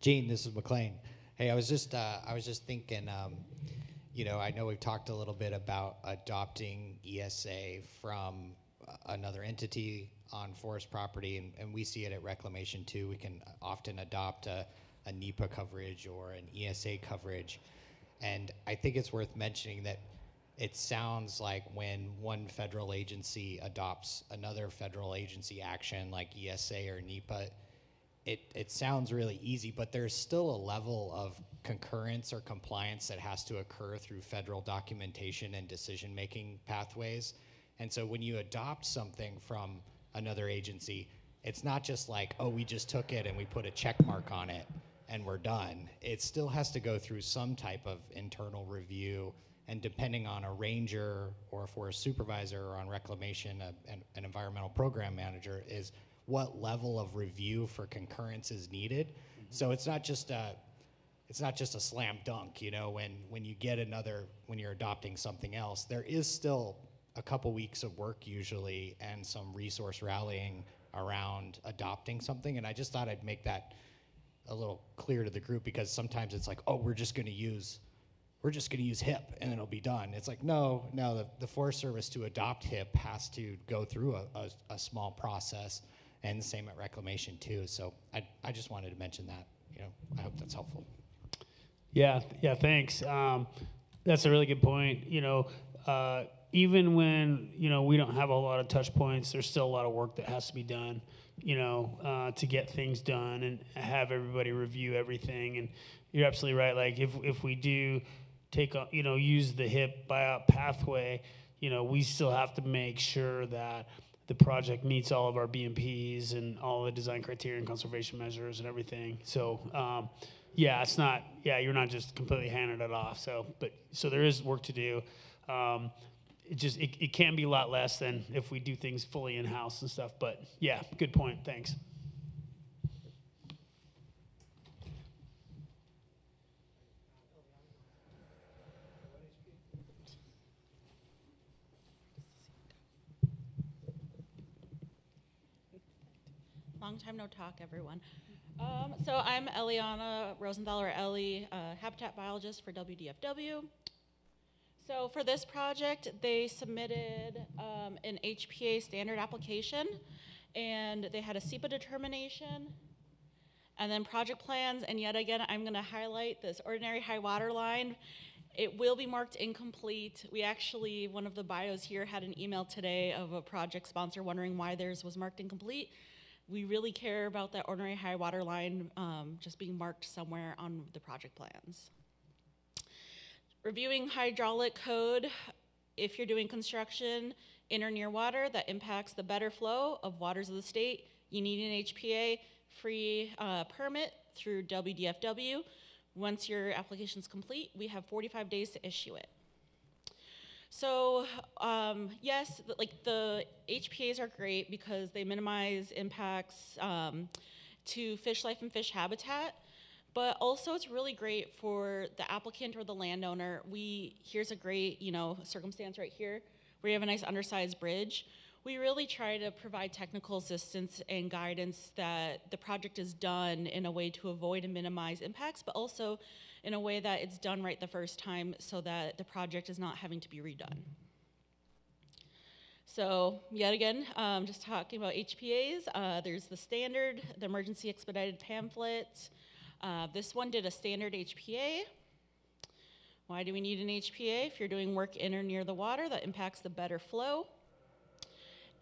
Gene, this is McLean. Hey, I was just thinking, I know we've talked a little bit about adopting ESA from another entity on forest property, and we see it at reclamation too. We can often adopt a NEPA coverage or an ESA coverage. And I think it's worth mentioning that it sounds like when one federal agency adopts another federal agency action like ESA or NEPA, it sounds really easy, but there's still a level of concurrence or compliance that has to occur through federal documentation and decision-making pathways. And so when you adopt something from another agency, it's not just like, oh, we just took it and we put a check mark on it and we're done. It still has to go through some type of internal review, and depending on a ranger or a forest supervisor, or on reclamation, an environmental program manager, is what level of review for concurrence is needed. Mm-hmm. So it's not just a slam dunk, when you get when you're adopting something else, there is still a couple weeks of work usually and some resource rallying around adopting something. And I just thought I'd make that a little clear to the group, because sometimes it's like, oh, we're just gonna use HIP and it'll be done. It's like, no, the Forest Service to adopt HIP has to go through a small process, and the same at reclamation too. So I just wanted to mention that. I hope that's helpful. Yeah, thanks. That's a really good point. Even when we don't have a lot of touch points, there's still a lot of work that has to be done, to get things done and have everybody review everything. And you're absolutely right. Like if we do take use the HIP buyout pathway, we still have to make sure that the project meets all of our BMPs and all the design criteria and conservation measures and everything. So, it's not, you're not just completely handing it off. So there is work to do. It can be a lot less than if we do things fully in-house and stuff. But yeah, good point. Thanks. Long time no talk, everyone. So I'm Eliana Rosenthal, or Ellie, habitat biologist for WDFW. So for this project, they submitted an HPA standard application, and they had a SEPA determination, and then project plans, and yet again, I'm gonna highlight this ordinary high water line. It will be marked incomplete. We actually, one of the bios here had an email today of a project sponsor wondering why theirs was marked incomplete. We really care about that ordinary high water line just being marked somewhere on the project plans. Reviewing hydraulic code, if you're doing construction in or near water that impacts the better flow of waters of the state, you need an HPA free permit through WDFW. Once your application is complete, we have 45 days to issue it. So yes, like the HPAs are great because they minimize impacts to fish life and fish habitat, but also it's really great for the applicant or the landowner. Here's a great, circumstance right here where you have a nice undersized bridge. We really try to provide technical assistance and guidance that the project is done in a way to avoid and minimize impacts, but also in a way that it's done right the first time so that the project is not having to be redone. So yet again, just talking about HPAs, there's the standard, the emergency expedited pamphlet. This one did a standard HPA. Why do we need an HPA? If you're doing work in or near the water that impacts the better flow.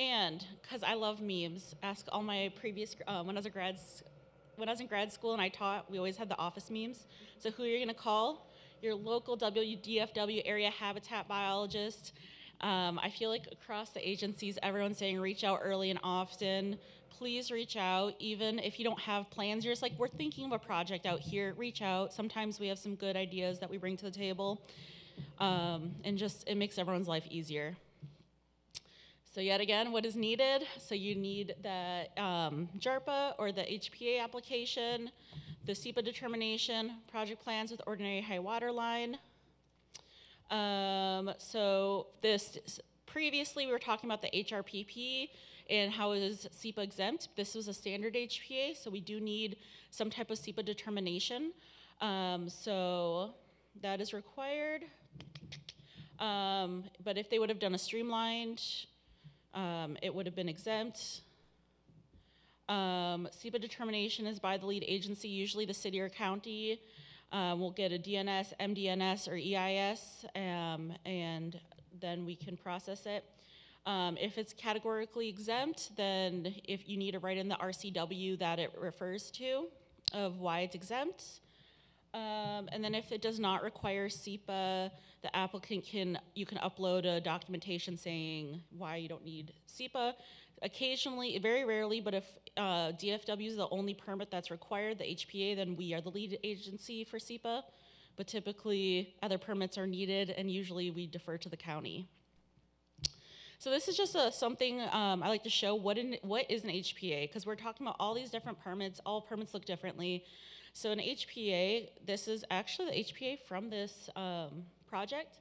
And because I love memes, ask all my previous, when I was in grad school and I taught, we always had the office memes. So who you're gonna call? Your local WDFW area habitat biologist. I feel like across the agencies, everyone's saying reach out early and often. Please reach out, even if you don't have plans. You're just like, we're thinking of a project out here, reach out. Sometimes we have some good ideas that we bring to the table. And just, it makes everyone's life easier. So yet again, what is needed? So you need the JARPA or the HPA application, the SEPA determination, project plans with ordinary high water line. So previously we were talking about the HRPP and how it is SEPA exempt. This was a standard HPA, so we do need some type of SEPA determination. So that is required. But if they would have done a streamlined, it would have been exempt. SEPA determination is by the lead agency, usually the city or county. We'll get a DNS, MDNS, or EIS, and then we can process it. If it's categorically exempt, then if you need to write in the RCW that it refers to of why it's exempt. And then if it does not require SEPA, the applicant you can upload a documentation saying why you don't need SEPA. Occasionally, very rarely, but if DFW is the only permit that's required, the HPA, then we are the lead agency for SEPA. But typically, other permits are needed, and usually we defer to the county. So this is just something I like to show what is an HPA, because we're talking about all these different permits. All permits look differently. So an HPA, this is actually the HPA from this project.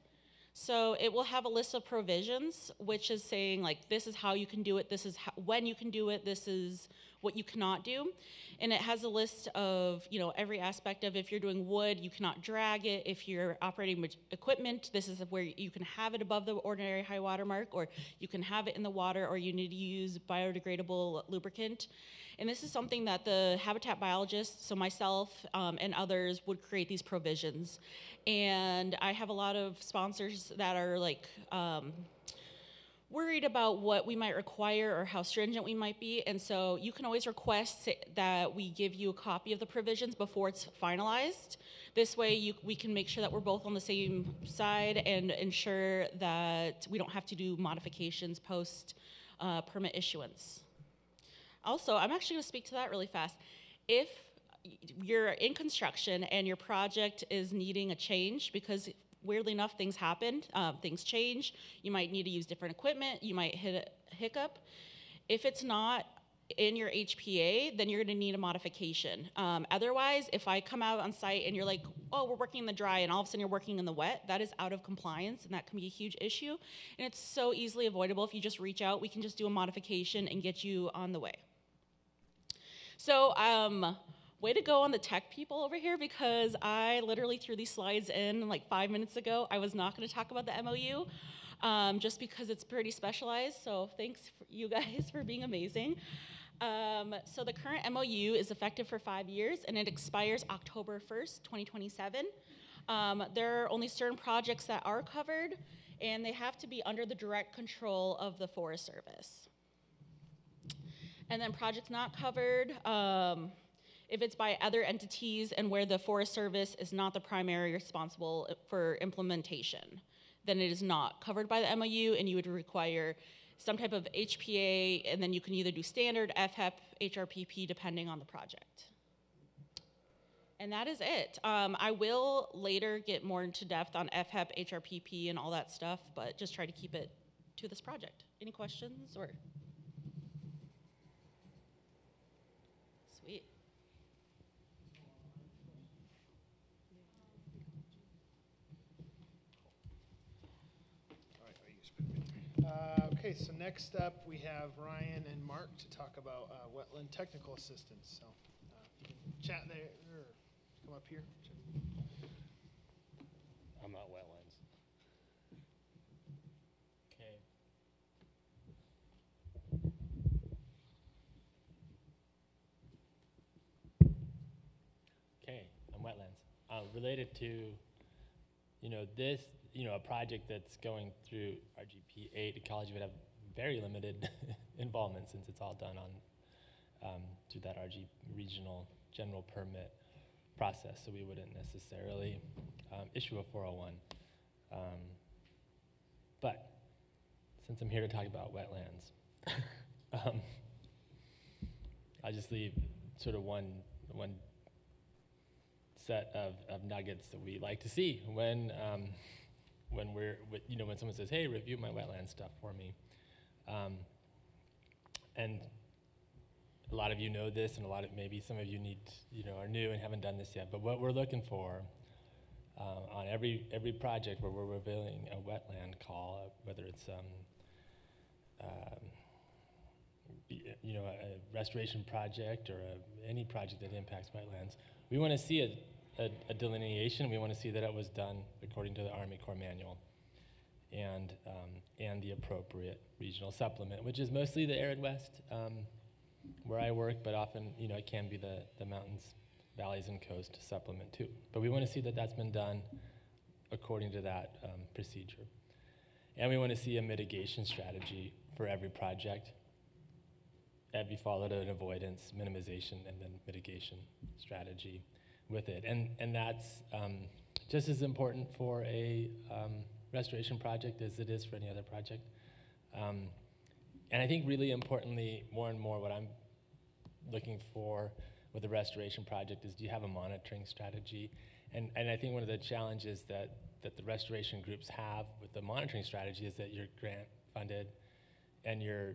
So it will have a list of provisions, which is saying like, this is how you can do it, this is when you can do it, this is what you cannot do. And it has a list of, every aspect of if you're doing wood, you cannot drag it. If you're operating equipment, this is where you can have it above the ordinary high water mark, or you can have it in the water, or you need to use biodegradable lubricant. And this is something that the habitat biologists, so myself and others, would create these provisions. And I have a lot of sponsors that are like worried about what we might require or how stringent we might be. And so you can always request that we give you a copy of the provisions before it's finalized. This way we can make sure that we're both on the same side and ensure that we don't have to do modifications post permit issuance. Also, I'm actually going to speak to that really fast. If you're in construction and your project is needing a change, because weirdly enough, things happen, things change, you might need to use different equipment, you might hit a hiccup. If it's not in your HPA, then you're going to need a modification. Otherwise, if I come out on site and you're like, oh, we're working in the dry, and all of a sudden you're working in the wet, that is out of compliance, and that can be a huge issue. And it's so easily avoidable. If you just reach out, we can just do a modification and get you on the way. So, way to go on the tech people over here, because I literally threw these slides in like 5 minutes ago. I was not going to talk about the MOU, just because it's pretty specialized. So thanks you guys for being amazing. So the current MOU is effective for 5 years, and it expires October 1st, 2027. There are only certain projects that are covered, and they have to be under the direct control of the Forest Service. And then projects not covered, if it's by other entities and where the Forest Service is not the primary responsible for implementation, then it is not covered by the MOU, and you would require some type of HPA, and then you can either do standard, FHEP, HRPP, depending on the project. And that is it. I will later get more into depth on FHEP, HRPP, and all that stuff, but just try to keep it to this project. Any questions or? Sweet. Okay, so next up we have Ryan and Mark to talk about wetland technical assistance. So you can chat there or come up here. I'm not wetlands. Okay. Okay, I'm wetlands. Related to, this, a project that's going through RGP 8, Ecology would have very limited involvement since it's all done on through that RG regional general permit process, so we wouldn't necessarily issue a 401. But since I'm here to talk about wetlands, I'll just leave sort of one set of nuggets that we like to see when someone says, "Hey, review my wetland stuff for me," and a lot of you know this, and maybe some of you are new and haven't done this yet. But what we're looking for on every project where we're revealing a wetland call, whether it's a restoration project or any project that impacts wetlands, we want to see a delineation. We want to see that it was done according to the Army Corps manual and the appropriate regional supplement, which is mostly the arid west where I work, but often it can be the mountains, valleys, and coast supplement too. But we want to see that that's been done according to that procedure. And we want to see a mitigation strategy for every project. That'd be followed an avoidance, minimization, and then mitigation strategy with it. And that's just as important for a restoration project as it is for any other project. And I think really importantly, more and more what I'm looking for with a restoration project is, do you have a monitoring strategy? And I think one of the challenges that the restoration groups have with the monitoring strategy is that you're grant funded and your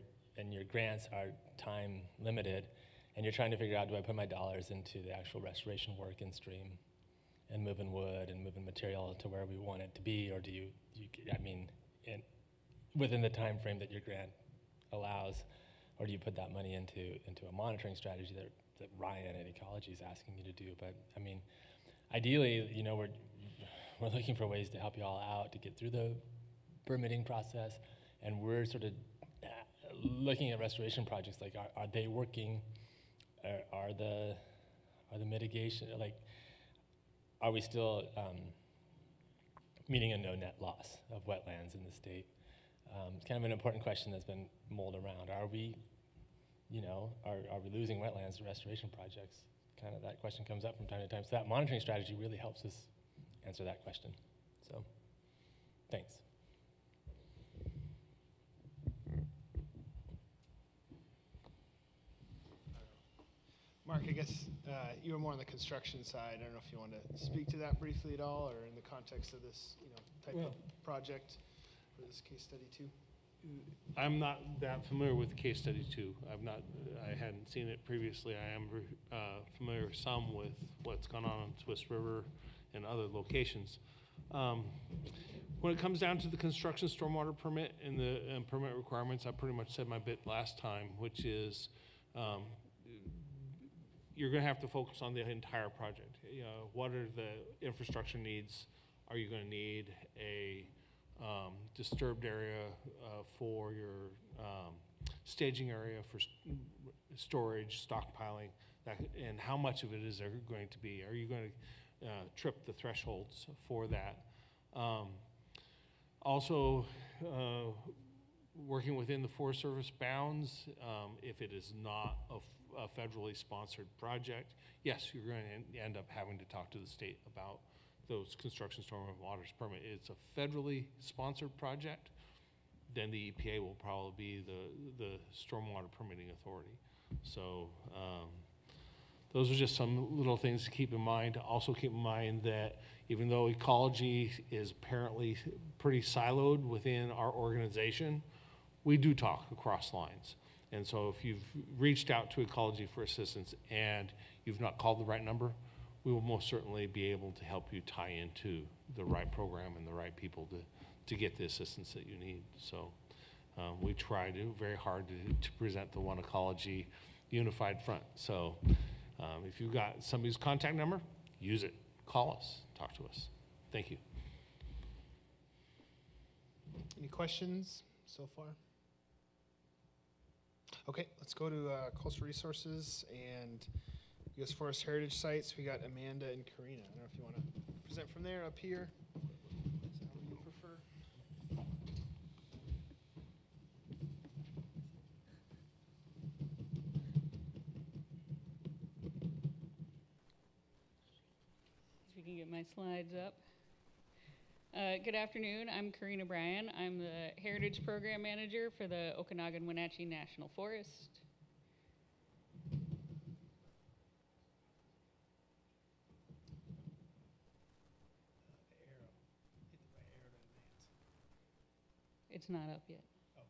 grants are time limited, and you're trying to figure out, do I put my dollars into the actual restoration work in stream and moving wood and moving material to where we want it to be, or do you within the time frame that your grant allows, or do you put that money into a monitoring strategy that Ryan at Ecology is asking you to do? But I mean, ideally, we're looking for ways to help you all out to get through the permitting process, and we're sort of looking at restoration projects like, are they working? Are the mitigation, like, are we still meeting a no net loss of wetlands in the state? It's kind of an important question that's been mulled around. Are we, are we losing wetlands to restoration projects? Kind of that question comes up from time to time. So that monitoring strategy really helps us answer that question. So, thanks. Mark, I guess you were more on the construction side. I don't know if you want to speak to that briefly at all, or in the context of this, type of project for this case study too. I'm not that familiar with case study 2. I hadn't seen it previously. I am familiar some with what's gone on Twisp River and other locations. When it comes down to the construction stormwater permit and the permit requirements, I pretty much said my bit last time, which is you're going to have to focus on the entire project. You know, what are the infrastructure needs? Are you going to need a disturbed area for your staging area for storage, stockpiling, and how much of it is there going to be? Are you going to trip the thresholds for that? Also, working within the Forest Service bounds, if it is not a federally sponsored project, yes, you're going to end up having to talk to the state about those construction storm and waters permit. It's a federally sponsored project, then the EPA will probably be the stormwater permitting authority. So those are just some little things to keep in mind. Also keep in mind that even though ecology is apparently pretty siloed within our organization, we do talk across lines. And so if you've reached out to ecology for assistance and you've not called the right number, we will most certainly be able to help you tie into the right program and the right people to get the assistance that you need. So we try very hard to present the One Ecology unified front. So if you've got somebody's contact number, use it. Call us, talk to us. Thank you. Any questions so far? Okay, let's go to coastal resources and U.S. Forest Heritage Sites. We got Amanda and Karina. I don't know if you want to present from there, up here. However you prefer. If we can get my slides up. Good afternoon, I'm Karina Bryan. I'm the Heritage Program Manager for the Okanagan-Wenatchee National Forest. It's not up yet. Oh.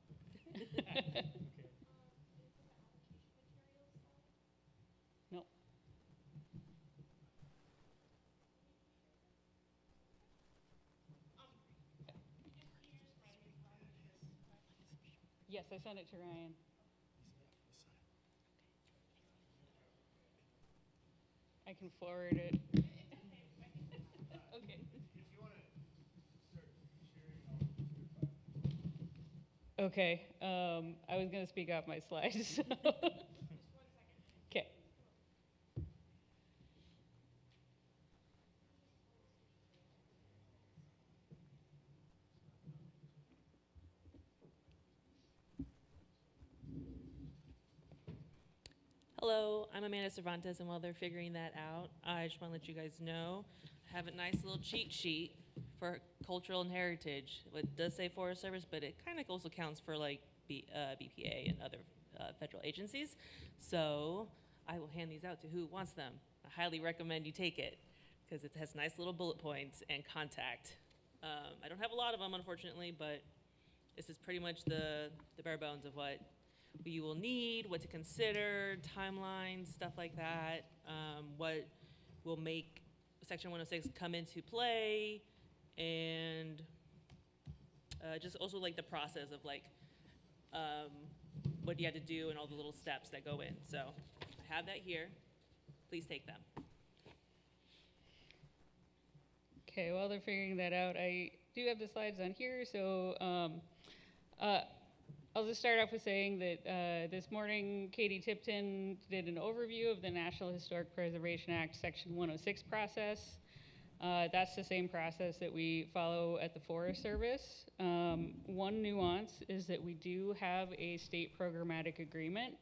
No. Yes, I sent it to Ryan. I can forward it. Okay. Okay, I was going to speak off my slides. Okay. Hello, I'm Amanda Cervantes, and while they're figuring that out, I just want to let you guys know I have a nice little cheat sheet for cultural and heritage. It does say Forest Service, but it kind of also counts for like BPA and other federal agencies. So I will hand these out to who wants them. I highly recommend you take it because it has nice little bullet points and contact. I don't have a lot of them, unfortunately, but this is pretty much the bare bones of what you will need, what to consider, timelines, stuff like that, what will make Section 106 come into play, and just also like the process of like what you have to do and all the little steps that go in. So I have that here. Please take them. Okay, while they're figuring that out, I do have the slides on here, so I'll just start off with saying that this morning, Katie Tipton did an overview of the National Historic Preservation Act Section 106 process. That's the same process that we follow at the Forest Service. One nuance is that we do have a state programmatic agreement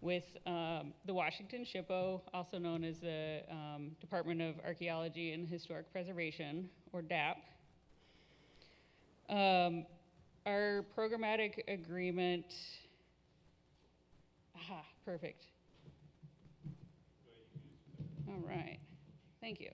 with the Washington SHPO, also known as the Department of Archeology and Historic Preservation, or DAP. Our programmatic agreement, perfect. All right, thank you.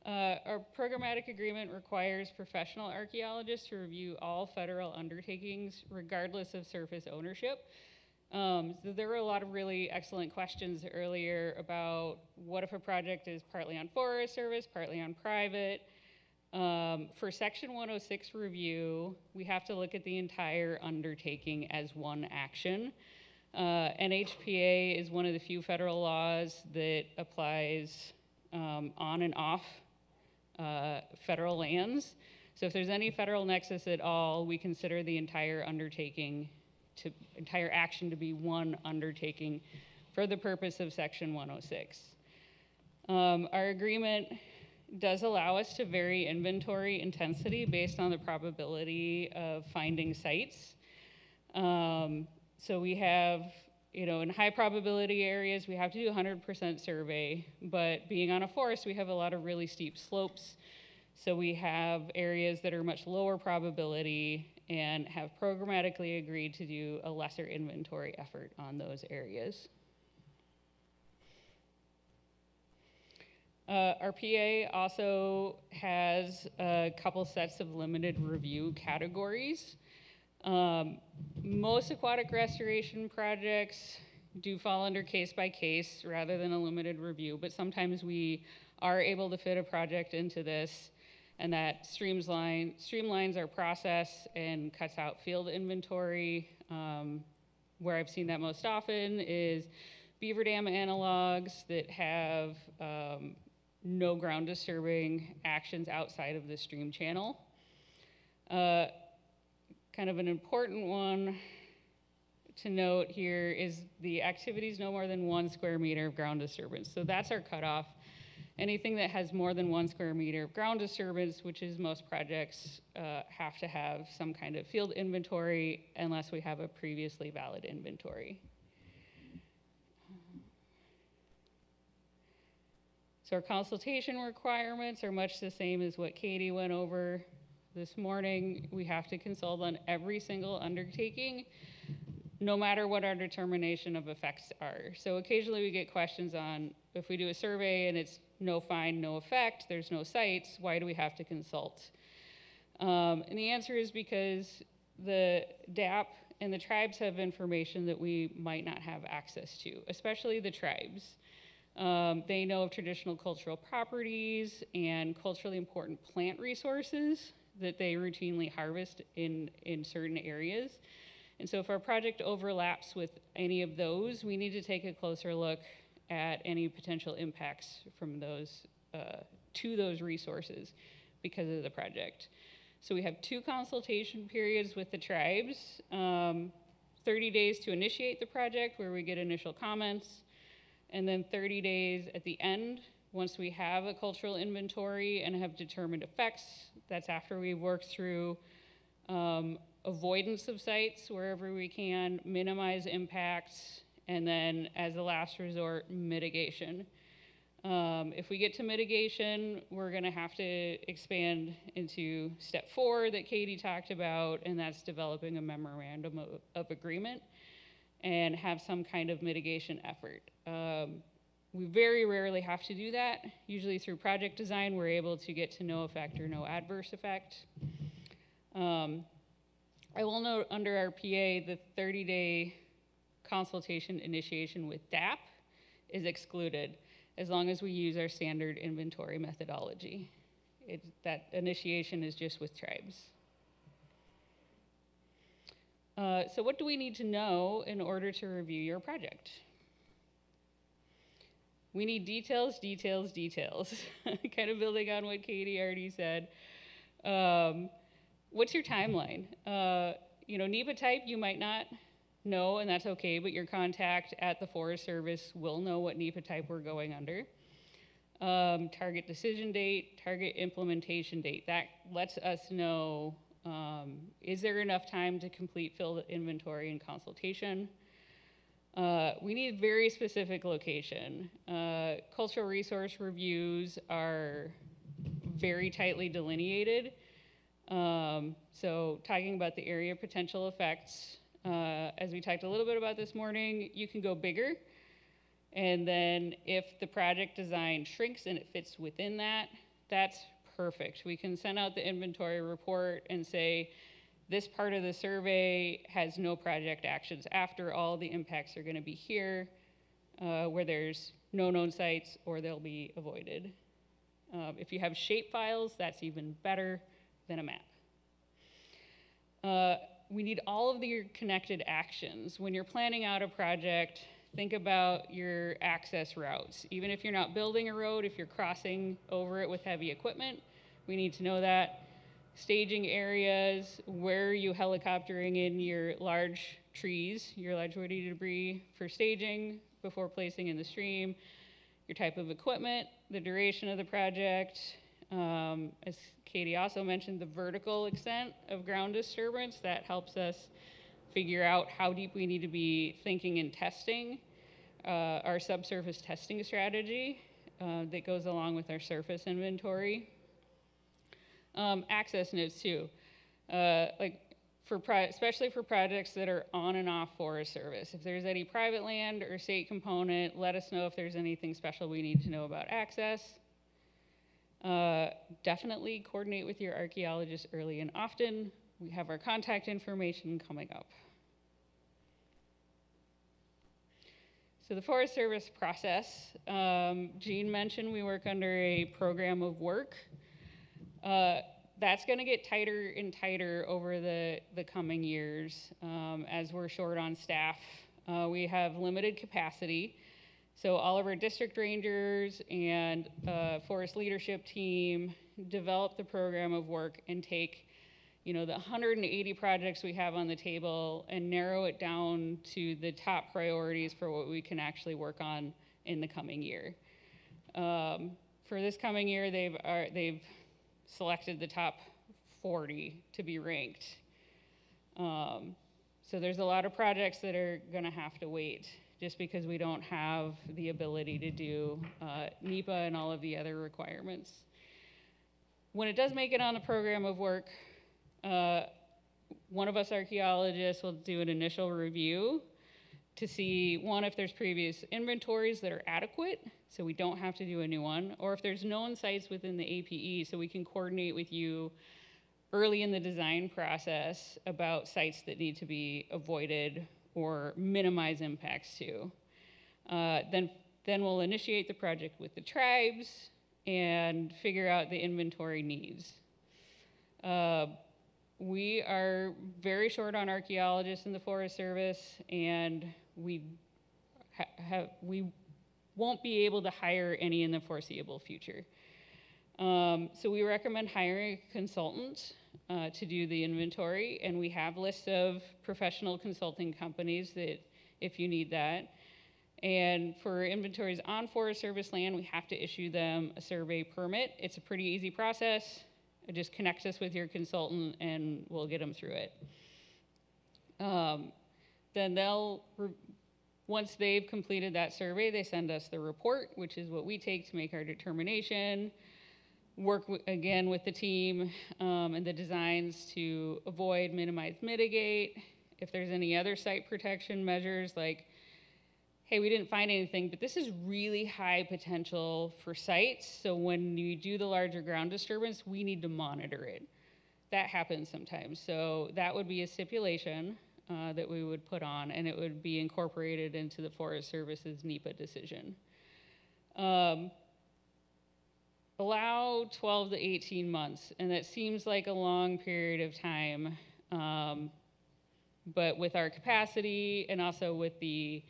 Our programmatic agreement requires professional archaeologists to review all federal undertakings, regardless of surface ownership. So there were a lot of really excellent questions earlier about what if a project is partly on Forest Service, partly on private. For Section 106 review, we have to look at the entire undertaking as one action. NHPA is one of the few federal laws that applies on and off federal lands. So if there's any federal nexus at all, we consider the entire entire action to be one undertaking for the purpose of Section 106. Our agreement does allow us to vary inventory intensity based on the probability of finding sites. So we have, in high probability areas, we have to do 100% survey, but being on a forest, we have a lot of really steep slopes. So we have areas that are much lower probability and have programmatically agreed to do a lesser inventory effort on those areas. Our PA also has a couple sets of limited review categories. Most aquatic restoration projects do fall under case by case rather than a limited review, but sometimes we are able to fit a project into this, and that streamlines our process and cuts out field inventory. Where I've seen that most often is beaver dam analogs that have no ground disturbing actions outside of the stream channel. Kind of an important one to note here is the activities no more than 1 square meter of ground disturbance. So that's our cutoff. Anything that has more than 1 square meter of ground disturbance, which is most projects, have to have some kind of field inventory unless we have a previously valid inventory. So our consultation requirements are much the same as what Katie went over this morning. We have to consult on every single undertaking, no matter what our determination of effects are. So occasionally we get questions on if we do a survey and it's no find, no effect, there's no sites, why do we have to consult? And the answer is because the DAP and the tribes have information that we might not have access to, especially the tribes. They know of traditional cultural properties and culturally important plant resources that they routinely harvest in certain areas. And so if our project overlaps with any of those, we need to take a closer look at any potential impacts from those to those resources because of the project. So we have 2 consultation periods with the tribes, 30 days to initiate the project where we get initial comments, and then 30 days at the end once we have a cultural inventory and have determined effects. That's after we've worked through avoidance of sites wherever we can, minimize impacts, and then as a last resort, mitigation. If we get to mitigation, we're gonna have to expand into step 4 that Katie talked about, and that's developing a memorandum of agreement and have some kind of mitigation effort. We very rarely have to do that. Usually through project design, we're able to get to no effect or no adverse effect. I will note under our PA, the 30-day consultation initiation with DAP is excluded as long as we use our standard inventory methodology. That initiation is just with tribes. So what do we need to know in order to review your project? We need details, details, details. Kind of building on what Katie already said. What's your timeline? NEPA type you might not know, and that's okay, but your contact at the Forest Service will know what NEPA type we're going under. Target decision date, target implementation date. That lets us know, is there enough time to complete field inventory and consultation? We need very specific location. Cultural resource reviews are very tightly delineated. So talking about the area potential effects, as we talked a little bit about this morning, you can go bigger. And then if the project design shrinks and it fits within that, that's perfect. We can send out the inventory report and say, this part of the survey has no project actions after all the impacts are gonna be here, where there's no known sites or they'll be avoided. If you have shape files, that's even better than a map. We need all of your connected actions. When you're planning out a project, think about your access routes. Even if you're not building a road, if you're crossing over it with heavy equipment, we need to know that. Staging areas, where are you helicoptering in your large trees, your large woody debris for staging before placing in the stream, your type of equipment, the duration of the project. As Katie also mentioned, the vertical extent of ground disturbance, that helps us figure out how deep we need to be thinking and testing. Our subsurface testing strategy that goes along with our surface inventory. Access notes too, especially for projects that are on and off Forest Service. If there's any private land or state component, let us know if there's anything special we need to know about access. Definitely coordinate with your archaeologist early and often. We have our contact information coming up. So the Forest Service process, Jean mentioned we work under a program of work. That's going to get tighter and tighter over the coming years as we're short on staff. We have limited capacity. So all of our district rangers and forest leadership team develop the program of work and take the 180 projects we have on the table and narrow it down to the top priorities for what we can actually work on in the coming year. For this coming year, they've selected the top 40 to be ranked. So there's a lot of projects that are gonna have to wait just because we don't have the ability to do NEPA and all of the other requirements. When it does make it on the program of work, one of us archaeologists will do an initial review to see, one, if there's previous inventories that are adequate, so we don't have to do a new one, or if there's known sites within the APE, so we can coordinate with you early in the design process about sites that need to be avoided or minimize impacts to. Then we'll initiate the project with the tribes and figure out the inventory needs. We are very short on archaeologists in the Forest Service, and we won't be able to hire any in the foreseeable future. So we recommend hiring a consultant to do the inventory, and we have lists of professional consulting companies that if you need that. And for inventories on Forest Service land, we have to issue them a survey permit. It's a pretty easy process. It just connects us with your consultant and we'll get them through it. Then once they've completed that survey, they send us the report, which is what we take to make our determination. Work again with the team and the designs to avoid, minimize, mitigate. If there's any other site protection measures like, hey, we didn't find anything, but this is really high potential for sites. So when you do the larger ground disturbance, we need to monitor it. That happens sometimes. So that would be a stipulation that we would put on, and it would be incorporated into the Forest Service's NEPA decision. Allow 12 to 18 months, and that seems like a long period of time. But with our capacity and also with the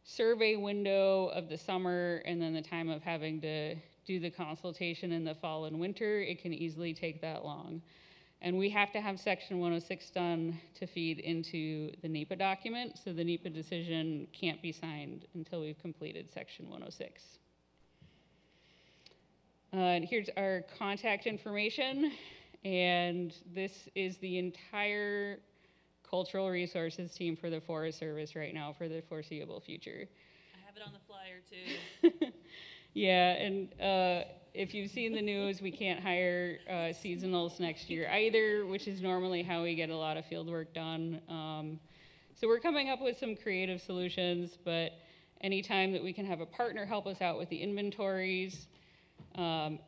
survey window of the summer and then the time of having to do the consultation in the fall and winter, it can easily take that long. And we have to have Section 106 done to feed into the NEPA document, so the NEPA decision can't be signed until we've completed Section 106. And here's our contact information, and this is the entire cultural resources team for the Forest Service right now for the foreseeable future. I have it on the flyer too. Yeah, and if you've seen the news, we can't hire seasonals next year either, which is normally how we get a lot of field work done. So we're coming up with some creative solutions, but anytime that we can have a partner help us out with the inventories,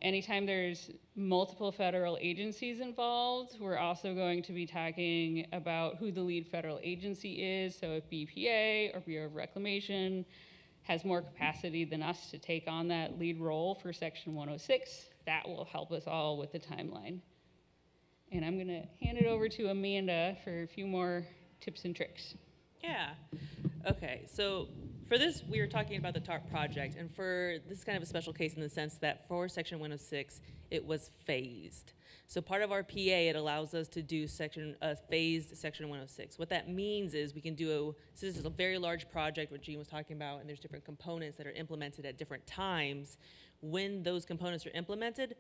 anytime there's multiple federal agencies involved, we're also going to be talking about who the lead federal agency is. So if BPA or Bureau of Reclamation has more capacity than us to take on that lead role for Section 106, that will help us all with the timeline. And I'm gonna hand it over to Amanda for a few more tips and tricks. Yeah. Okay, so for this, we were talking about the TARP project, and for this is kind of a special case in the sense that for Section 106, it was phased. So part of our PA, it allows us to do phased Section 106. What that means is we can do, so this is a very large project, what Gene was talking about, and there's different components that are implemented at different times. When those components are implemented,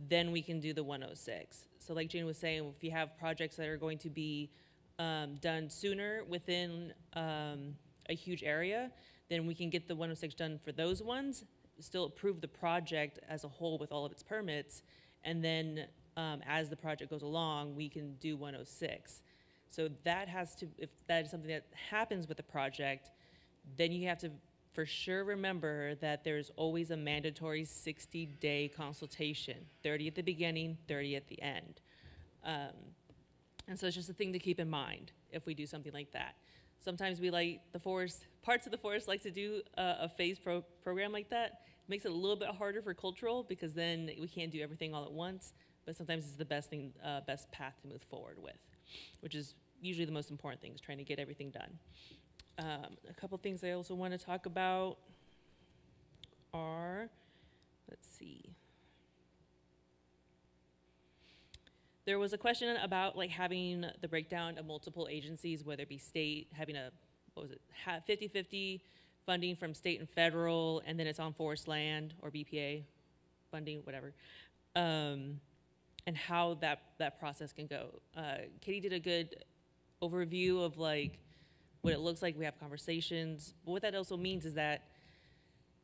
then we can do the 106. So like Gene was saying, if you have projects that are going to be done sooner within a huge area, then we can get the 106 done for those ones, still approve the project as a whole with all of its permits, and then as the project goes along, we can do 106. So that has to, if that is something that happens with the project, then you have to for sure remember that there's always a mandatory 60-day consultation, 30 at the beginning, 30 at the end. And so it's just a thing to keep in mind if we do something like that. Sometimes we like the forest, parts of the forest like to do a phase program like that. It makes it a little bit harder for cultural because then we can't do everything all at once, but sometimes it's the best thing, best path to move forward with, which is usually the most important thing, is trying to get everything done. A couple things I also want to talk about are, let's see. There was a question about like having the breakdown of multiple agencies, whether it be state, having a, 50-50 funding from state and federal, and then it's on forest land or BPA funding, whatever, and how that process can go. Katie did a good overview of like what it looks like. We have conversations, but what that also means is that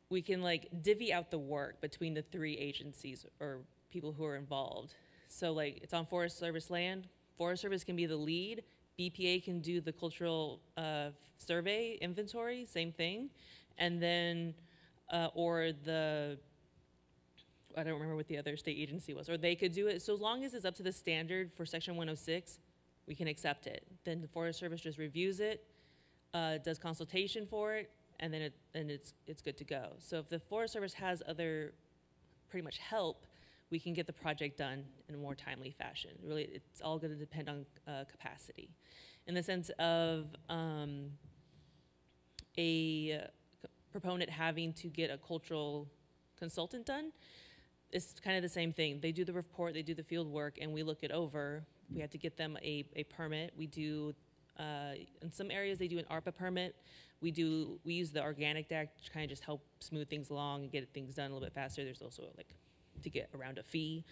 we can like divvy out the work between the three agencies or people who are involved. So like it's on Forest Service land. Forest Service can be the lead. BPA can do the cultural survey inventory, same thing. And then, or the, I don't remember what the other state agency was, or they could do it. So as long as it's up to the standard for Section 106, we can accept it. Then the Forest Service just reviews it, does consultation for it, and then it's good to go. So if the Forest Service has other pretty much help, we can get the project done in a more timely fashion. Really, it's all going to depend on capacity. In the sense of a proponent having to get a cultural consultant done, it's kind of the same thing. They do the report, they do the field work, and we look it over. We have to get them a permit. We do, in some areas they do an ARPA permit. We use the Organic Act to kind of just help smooth things along and get things done a little bit faster. There's also like to get around a fee,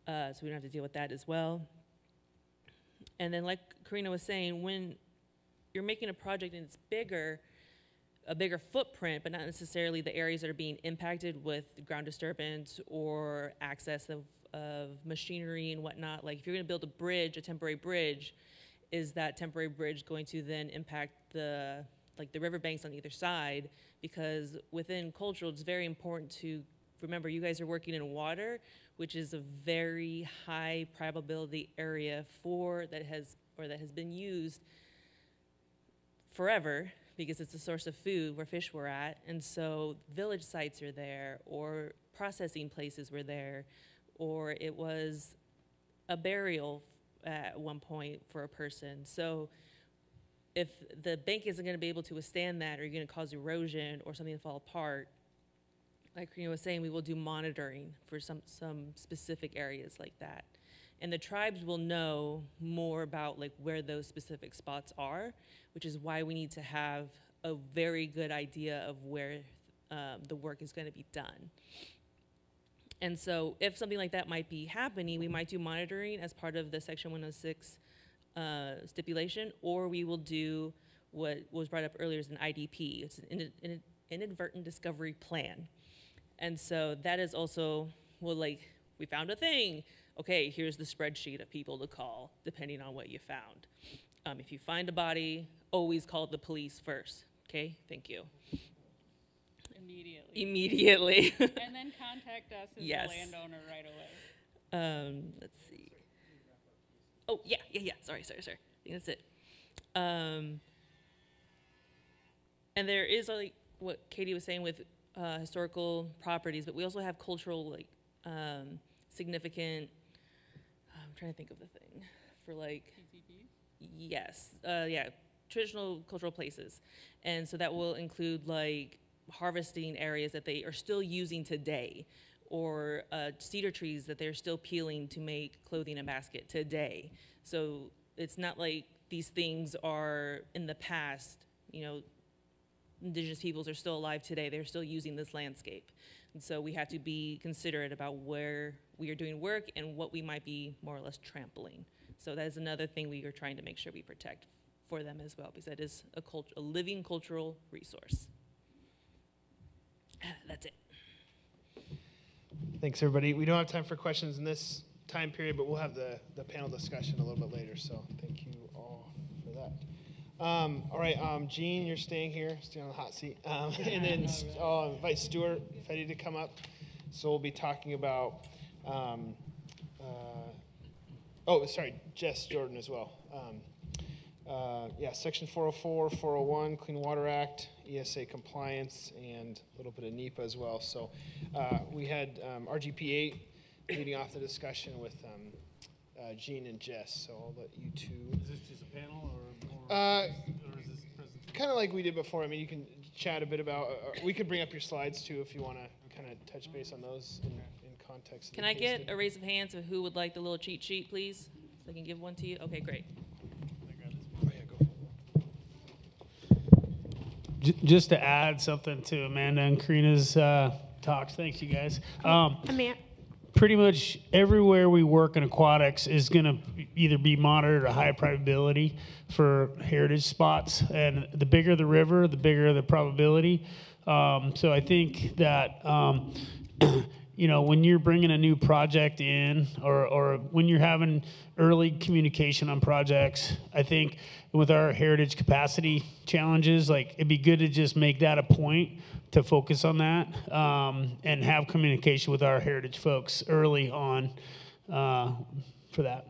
so we don't have to deal with that as well. And then like Karina was saying, when you're making a project and it's bigger, a bigger footprint, but not necessarily the areas that are being impacted with ground disturbance or access of machinery and whatnot. Like if you're gonna build a bridge, a temporary bridge, is that temporary bridge going to then impact the riverbanks on either side? Because within cultural, it's very important to remember you guys are working in water, which is a very high probability area that has been used forever because it's a source of food where fish were at. And so village sites are there, or processing places were there, or it was a burial at one point for a person. So if the bank isn't going to be able to withstand that, or you're going to cause erosion or something to fall apart, like Karina was saying, we will do monitoring for some specific areas like that. And the tribes will know more about like where those specific spots are, which is why we need to have a very good idea of where the work is going to be done. And so if something like that might be happening, we might do monitoring as part of the Section 106 stipulation, or we will do what was brought up earlier as an IDP. It's an inadvertent discovery plan. And so that is also, well, like, we found a thing. Okay, here's the spreadsheet of people to call, depending on what you found. If you find a body, always call the police first. Okay, thank you. Immediately. And then contact us as yes. the landowner right away. Let's see. Oh, yeah. Sorry. I think that's it. And there is like what Katie was saying with historical properties, but we also have cultural like significant, I'm trying to think of the thing, for like, yes, yeah, traditional cultural places. And so that will include like harvesting areas that they are still using today, or cedar trees that they're still peeling to make clothing and basket today. So it's not like these things are in the past, you know, indigenous peoples are still alive today. They're still using this landscape. And so we have to be considerate about where we are doing work and what we might be more or less trampling. So that is another thing we are trying to make sure we protect for them as well, because that is a living cultural resource. That's it. Thanks, everybody. We don't have time for questions in this time period, but we'll have the panel discussion a little bit later. So thank you all for that. All right, Gene, you're staying here, stay on the hot seat. And then I'll invite Stuart Fetty to come up. So we'll be talking about, Jess Jordan as well. Section 404, 401, Clean Water Act, ESA compliance, and a little bit of NEPA as well. So we had RGP8 leading off the discussion with Gene and Jess. So I'll let you two. Is this just a panel or is this presentation? Kind of like we did before. I mean, you can chat a bit about, we could bring up your slides too if you want to kind of touch base on those in context. Can I get a raise of hands of who would like the little cheat sheet, please? So I can give one to you. Okay, great. Just to add something to Amanda and Karina's talks, thanks you guys. Pretty much everywhere we work in aquatics is going to either be moderate or high probability for heritage spots. And the bigger the river, the bigger the probability. So I think that, you know, when you're bringing a new project in or when you're having early communication on projects, I think with our heritage capacity challenges, like it'd be good to just make that a point to focus on that and have communication with our heritage folks early on for that.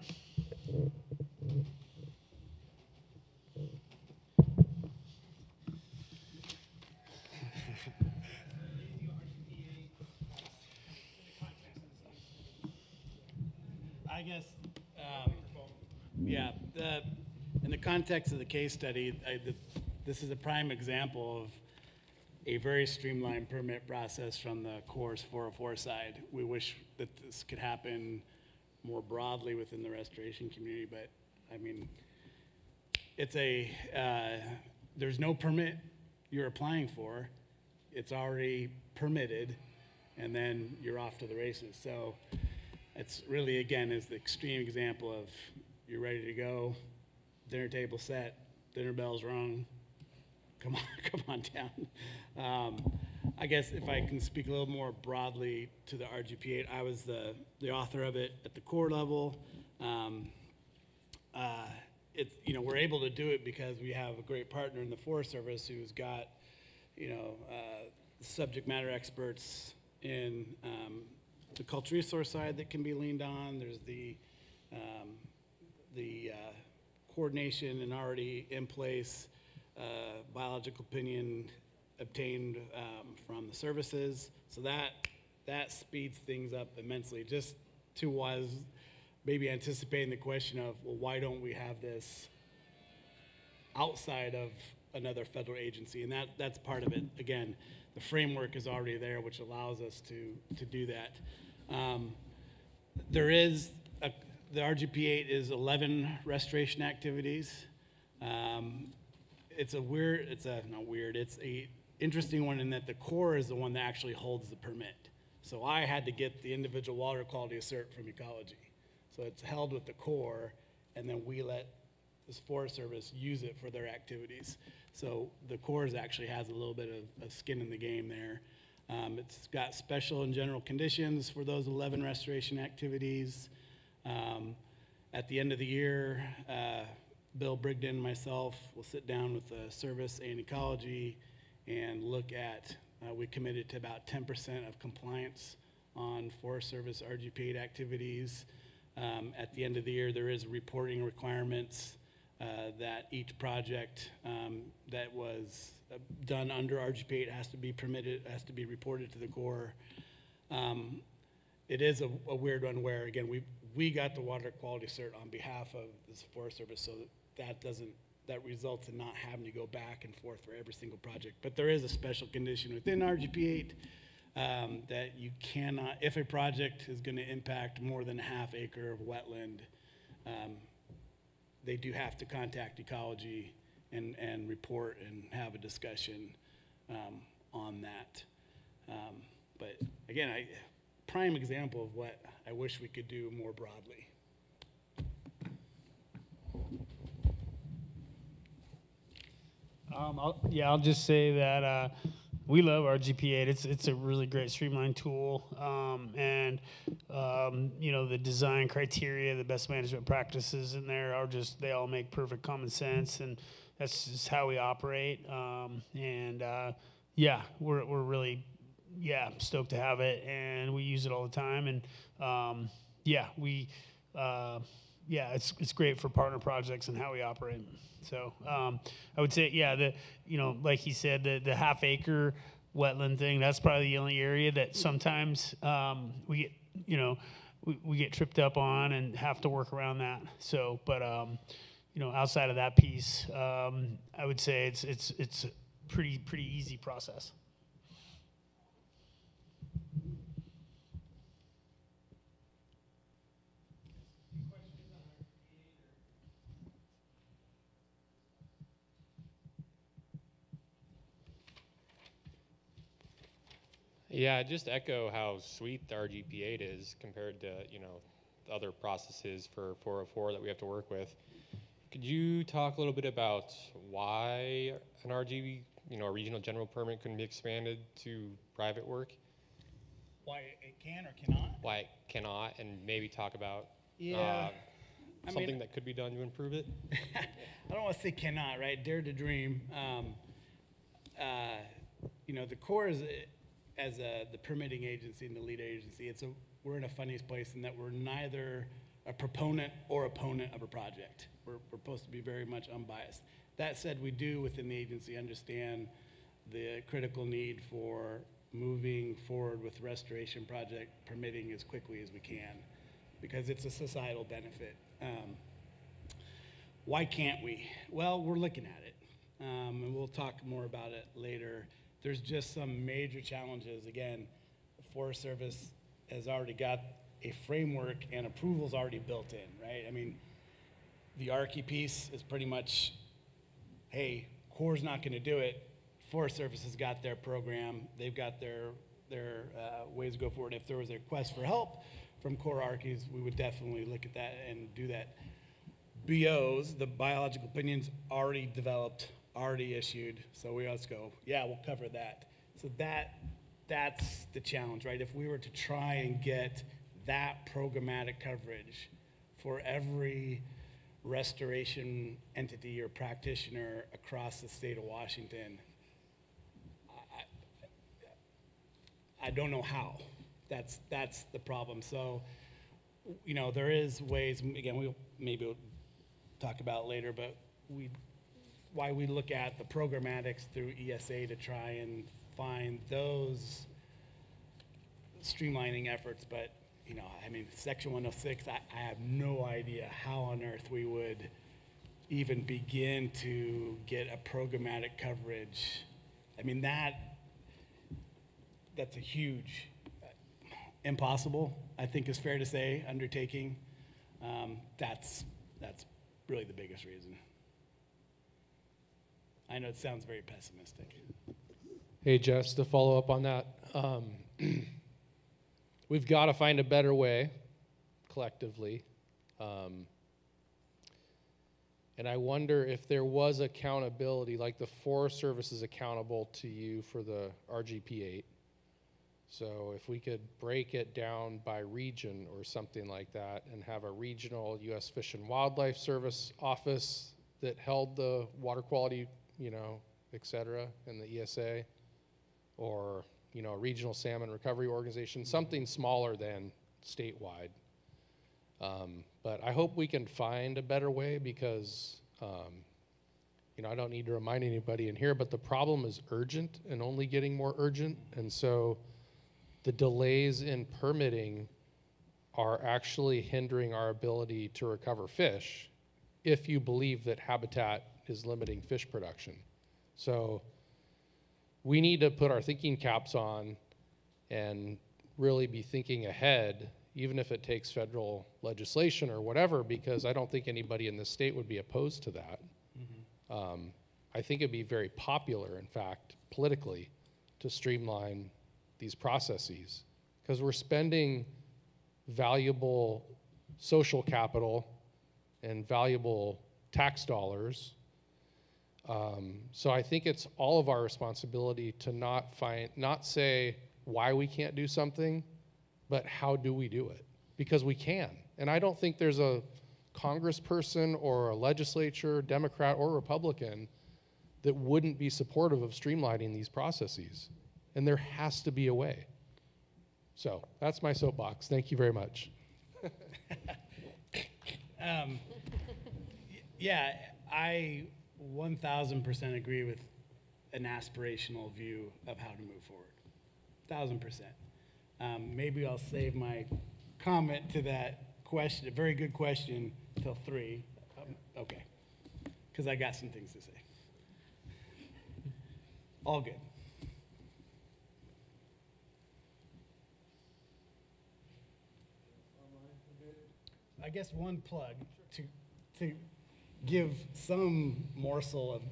I guess, in the context of the case study, this is a prime example of a very streamlined permit process from the Corps' 404 side. We wish that this could happen more broadly within the restoration community, but I mean, it's there's no permit you're applying for. It's already permitted, and then you're off to the races. So it's really, again, is the extreme example of you're ready to go, dinner table set, dinner bell's rung, come on down. I guess if I can speak a little more broadly to the RGP8, I was the author of it at the Corps level. We're able to do it because we have a great partner in the Forest Service who's got, subject matter experts in the cultural resource side that can be leaned on. There's the coordination and already in place biological opinion obtained from the services. So that speeds things up immensely. Just to was maybe anticipating the question of, well, why don't we have this outside of another federal agency? And that's part of it. Again, the framework is already there, which allows us to do that. The RGP8 is 11 restoration activities. It's a interesting one in that the Corps is the one that actually holds the permit. So I had to get the individual water quality cert from Ecology. So it's held with the Corps, and then we let this Forest Service use it for their activities. So the Corps actually has a little bit of skin in the game there. It's got special and general conditions for those 11 restoration activities. At the end of the year, Bill Brigden and myself will sit down with the service and Ecology and look at, we committed to about 10% of compliance on Forest Service RGP8 activities. At the end of the year, there is reporting requirements that each project that was done under RGP8 has to be permitted, has to be reported to the Corps. it is a weird one where, again, we got the water quality cert on behalf of this Forest Service, so that results in not having to go back and forth for every single project. But there is a special condition within RGP 8 that you cannot, if a project is going to impact more than a half acre of wetland, they do have to contact ecology and report and have a discussion on that. But again, prime example of what I wish we could do more broadly. I'll just say that we love our GP8. It's a really great streamlined tool, and the design criteria, the best management practices in there they all make perfect common sense, and that's just how we operate. We're really stoked to have it, and we use it all the time, and it's great for partner projects and how we operate. So I would say, like he said, the half acre wetland thing, that's probably the only area that sometimes we get tripped up on and have to work around that. So, but outside of that piece, I would say it's a pretty easy process. Yeah, just echo how sweet the RGP8 is compared to, the other processes for 404 that we have to work with. Could you talk a little bit about why an RGB, a regional general permit couldn't be expanded to private work? Why it can or cannot? Why it cannot, and maybe talk about something that could be done to improve it? I don't want to say cannot, right? Dare to dream. The Corps is, as the permitting agency and the lead agency, we're in a funny place in that we're neither a proponent or opponent of a project. We're supposed to be very much unbiased. That said, we do within the agency understand the critical need for moving forward with restoration project permitting as quickly as we can, because it's a societal benefit. Why can't we? Well, we're looking at it, and we'll talk more about it later. There's just some major challenges. Again, the Forest Service has already got a framework and approvals already built in, right? I mean, the Archie piece is pretty much, hey, Corps not going to do it. Forest Service has got their program. They've got their ways to go forward. If there was a request for help from Corps Archies, we would definitely look at that and do that. BOs, the biological opinions, already developed, already issued, so we always go, yeah, we'll cover that. So that's the challenge, right? If we were to try and get that programmatic coverage for every restoration entity or practitioner across the state of Washington, I don't know how. That's the problem. So, there is ways, again, we'll talk about later, but why we look at the programmatics through ESA to try and find those streamlining efforts. But, Section 106, I have no idea how on earth we would even begin to get a programmatic coverage. That's a huge, impossible, I think is fair to say, undertaking. That's really the biggest reason. I know it sounds very pessimistic. Hey, Jess, to follow up on that, we've got to find a better way collectively. And I wonder if there was accountability, like the Forest Service is accountable to you for the RGP8. So if we could break it down by region or something like that and have a regional U.S. Fish and Wildlife Service office that held the water quality, et cetera, in the ESA, or, a regional salmon recovery organization, something smaller than statewide. But I hope we can find a better way because, I don't need to remind anybody in here, but the problem is urgent and only getting more urgent. And so the delays in permitting are actually hindering our ability to recover fish if you believe that habitat is limiting fish production. So we need to put our thinking caps on and really be thinking ahead, even if it takes federal legislation or whatever, because I don't think anybody in the state would be opposed to that. I think it'd be very popular, in fact, politically, to streamline these processes, because we're spending valuable social capital and valuable tax dollars. So I think it's all of our responsibility to not say why we can't do something, but how do we do it? Because we can. And I don't think there's a congressperson or a legislature, Democrat or Republican, that wouldn't be supportive of streamlining these processes. And there has to be a way. So that's my soapbox. Thank you very much. Yeah, I 1000% agree with an aspirational view of how to move forward. 1000%. Maybe I'll save my comment to that question, a very good question, till 3. Okay, because I got some things to say. All good. I guess one plug to give some morsel of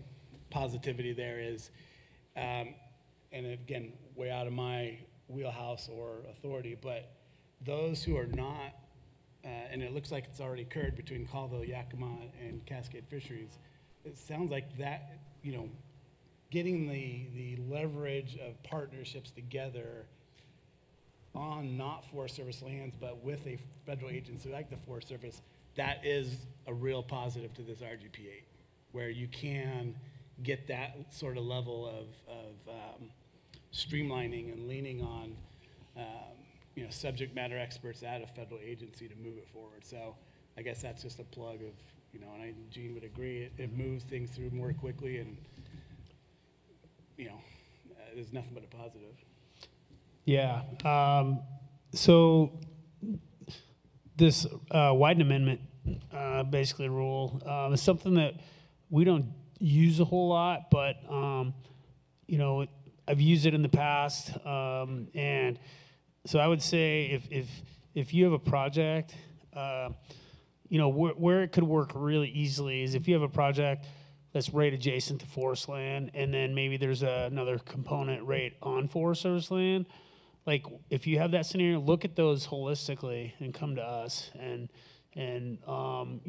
positivity there is, and again, way out of my wheelhouse or authority, but those who are not, and it looks like it's already occurred between Colville, Yakima, and Cascade Fisheries, it sounds like that, you know, getting the leverage of partnerships together on not Forest Service lands, but with a federal agency like the Forest Service, that is a real positive to this RGP8, where you can get that sort of level of streamlining and leaning on you know, subject matter experts at a federal agency to move it forward. So I guess that's just a plug of, you know, and Gene would agree, it moves things through more quickly, and you know, there's nothing but a positive. Yeah. So this Wyden Amendment, basically rule, is something that we don't use a whole lot, but you know, I've used it in the past, and so I would say if you have a project, you know, where it could work really easily is if you have a project that's right adjacent to forest land, and then maybe there's another component right on Forest Service land. Like, if you have that scenario, look at those holistically and come to us, and you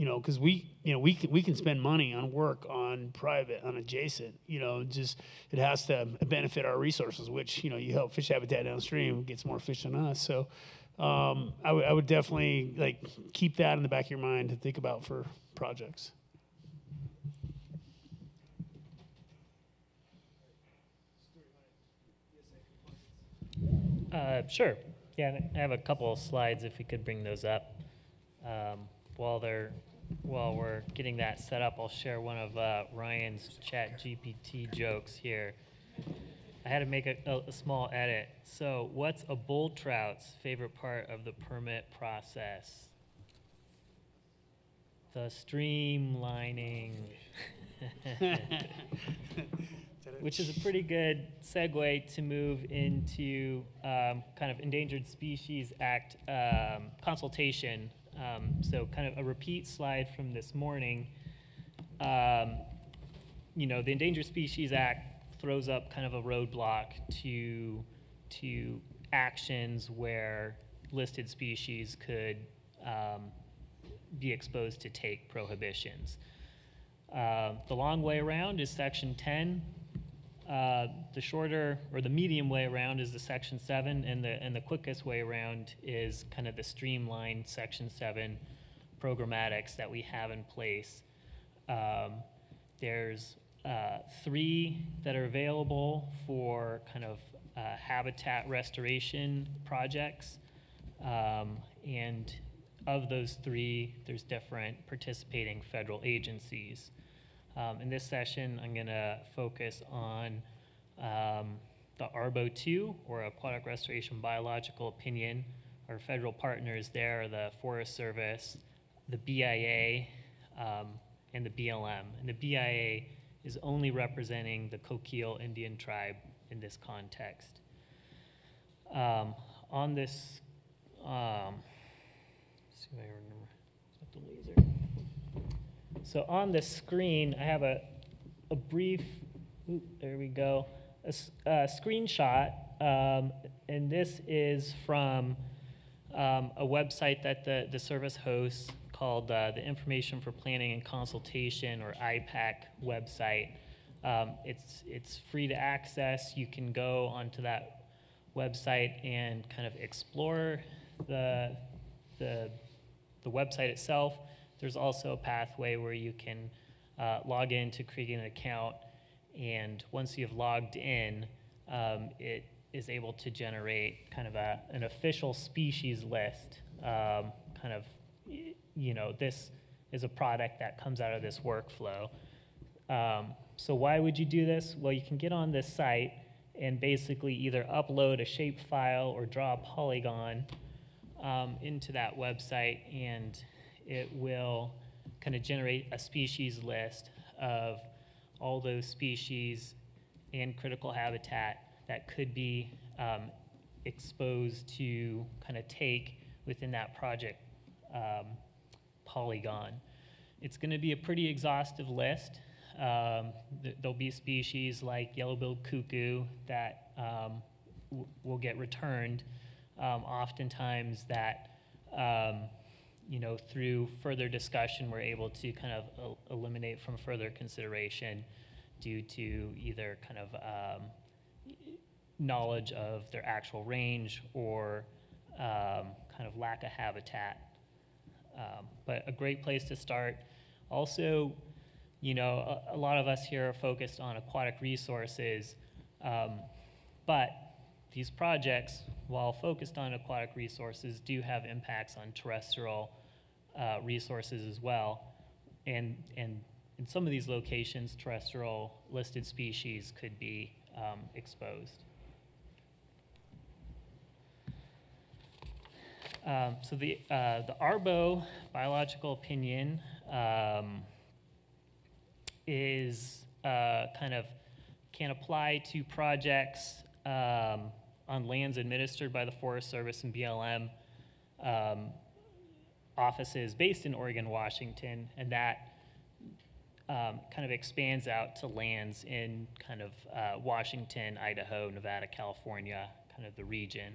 know, because we can spend money on work on private, on adjacent, you know, just it has to benefit our resources, which, you know, you help fish habitat downstream, gets more fish than us. So I would definitely like keep that in the back of your mind to think about for projects. Sure. Yeah, I have a couple of slides if we could bring those up. While we're getting that set up, I'll share one of Ryan's ChatGPT jokes here. I had to make a small edit. So, what's a bull trout's favorite part of the permit process? The streamlining. Which is a pretty good segue to move into kind of Endangered Species Act consultation. So kind of a repeat slide from this morning. You know, the Endangered Species Act throws up kind of a roadblock to actions where listed species could be exposed to take prohibitions. The long way around is Section 10. The shorter or the medium way around is the Section 7, and the quickest way around is kind of the streamlined Section 7 programmatics that we have in place. There's 3 that are available for kind of habitat restoration projects, and of those 3, there's different participating federal agencies. In this session, I'm going to focus on the ARBO 2, or Aquatic Restoration Biological Opinion, our federal partners there are the Forest Service, the BIA, and the BLM. And the BIA is only representing the Coquille Indian tribe in this context. On this, see if I remember, is that the laser? So on the screen, I have a brief, there we go, a screenshot, and this is from a website that the service hosts called the Information for Planning and Consultation, or IPAC website. It's free to access. You can go onto that website and kind of explore the website itself. There's also a pathway where you can log in to create an account, and once you've logged in, it is able to generate kind of an official species list. Kind of, you know, this is a product that comes out of this workflow. So why would you do this? Well, you can get on this site and basically either upload a shape file or draw a polygon into that website, and it will kind of generate a species list of all those species and critical habitat that could be exposed to kind of take within that project polygon. It's going to be a pretty exhaustive list. There'll be species like yellow-billed cuckoo that will get returned. Oftentimes that, you know, through further discussion, we're able to kind of eliminate from further consideration due to either kind of knowledge of their actual range or kind of lack of habitat. But a great place to start. Also, you know, a lot of us here are focused on aquatic resources, but these projects, while focused on aquatic resources, do have impacts on terrestrial resources as well. And in some of these locations, terrestrial listed species could be exposed. So the ARBO biological opinion is kind of can apply to projects on lands administered by the Forest Service and BLM offices based in Oregon, Washington, and that kind of expands out to lands in kind of Washington, Idaho, Nevada, California, kind of the region.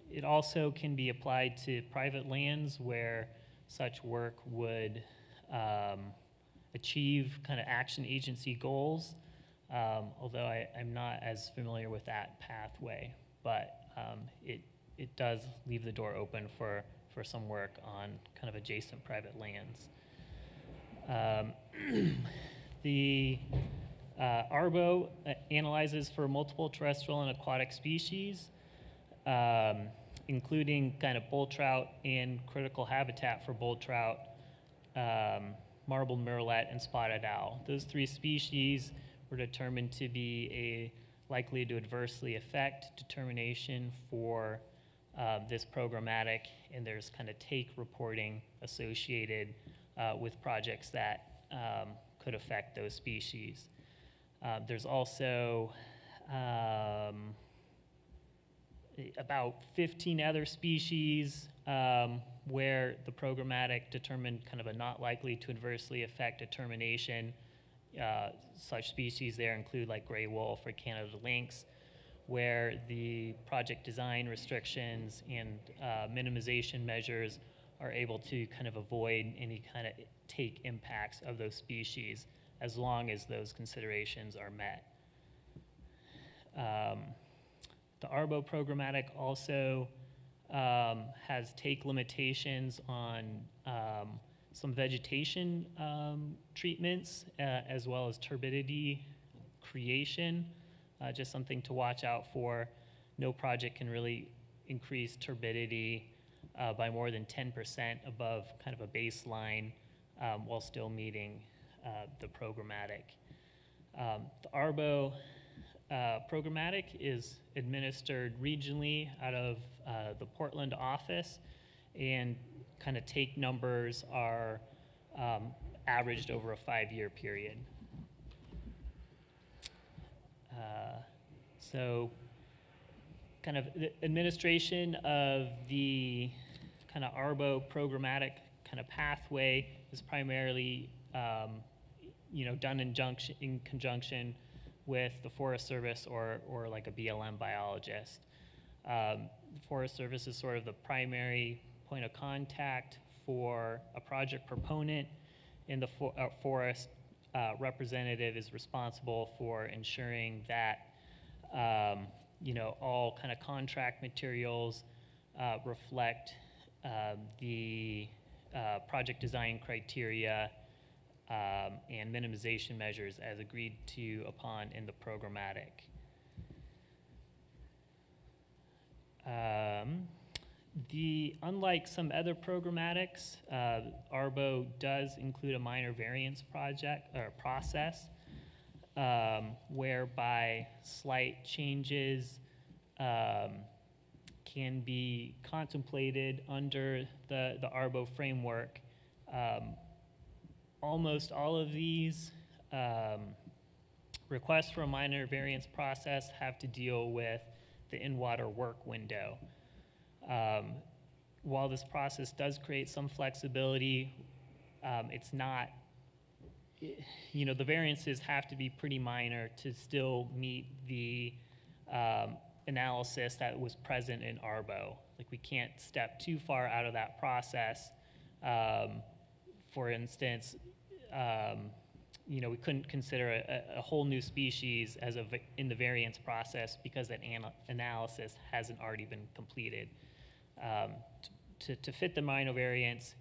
It also can be applied to private lands where such work would achieve kind of action agency goals, although I'm not as familiar with that pathway, but it does leave the door open for some work on kind of adjacent private lands. The ARBO analyzes for multiple terrestrial and aquatic species, including kind of bull trout and critical habitat for bull trout, marbled murrelet, and spotted owl. Those three species were determined to be likely to adversely affect determination for this programmatic, and there's kind of take reporting associated with projects that could affect those species. There's also about 15 other species where the programmatic determined kind of a not likely to adversely affect determination. Such species there include like gray wolf or Canada lynx, where the project design restrictions and minimization measures are able to kind of avoid any kind of take impacts of those species as long as those considerations are met. The ARBO programmatic also has take limitations on some vegetation treatments as well as turbidity creation. Just something to watch out for. No project can really increase turbidity by more than 10% above kind of a baseline while still meeting the programmatic. The ARBO programmatic is administered regionally out of the Portland office, and kind of take numbers are averaged over a 5-year period. So kind of the administration of the kind of ARBO programmatic kind of pathway is primarily done in conjunction with the Forest Service or like a BLM biologist. The Forest Service is sort of the primary point of contact for a project proponent, and the forest representative is responsible for ensuring that all kind of contract materials reflect the project design criteria and minimization measures as agreed to upon in the programmatic. Unlike some other programmatics, ARBO does include a minor variance project or process, whereby slight changes can be contemplated under the ARBO framework. Almost all of these requests for a minor variance process have to deal with the in-water work window. While this process does create some flexibility, it's not, the variances have to be pretty minor to still meet the analysis that was present in ARBO. Like, we can't step too far out of that process. For instance, we couldn't consider a whole new species as in the variance process because that analysis hasn't already been completed. To fit the minor variance,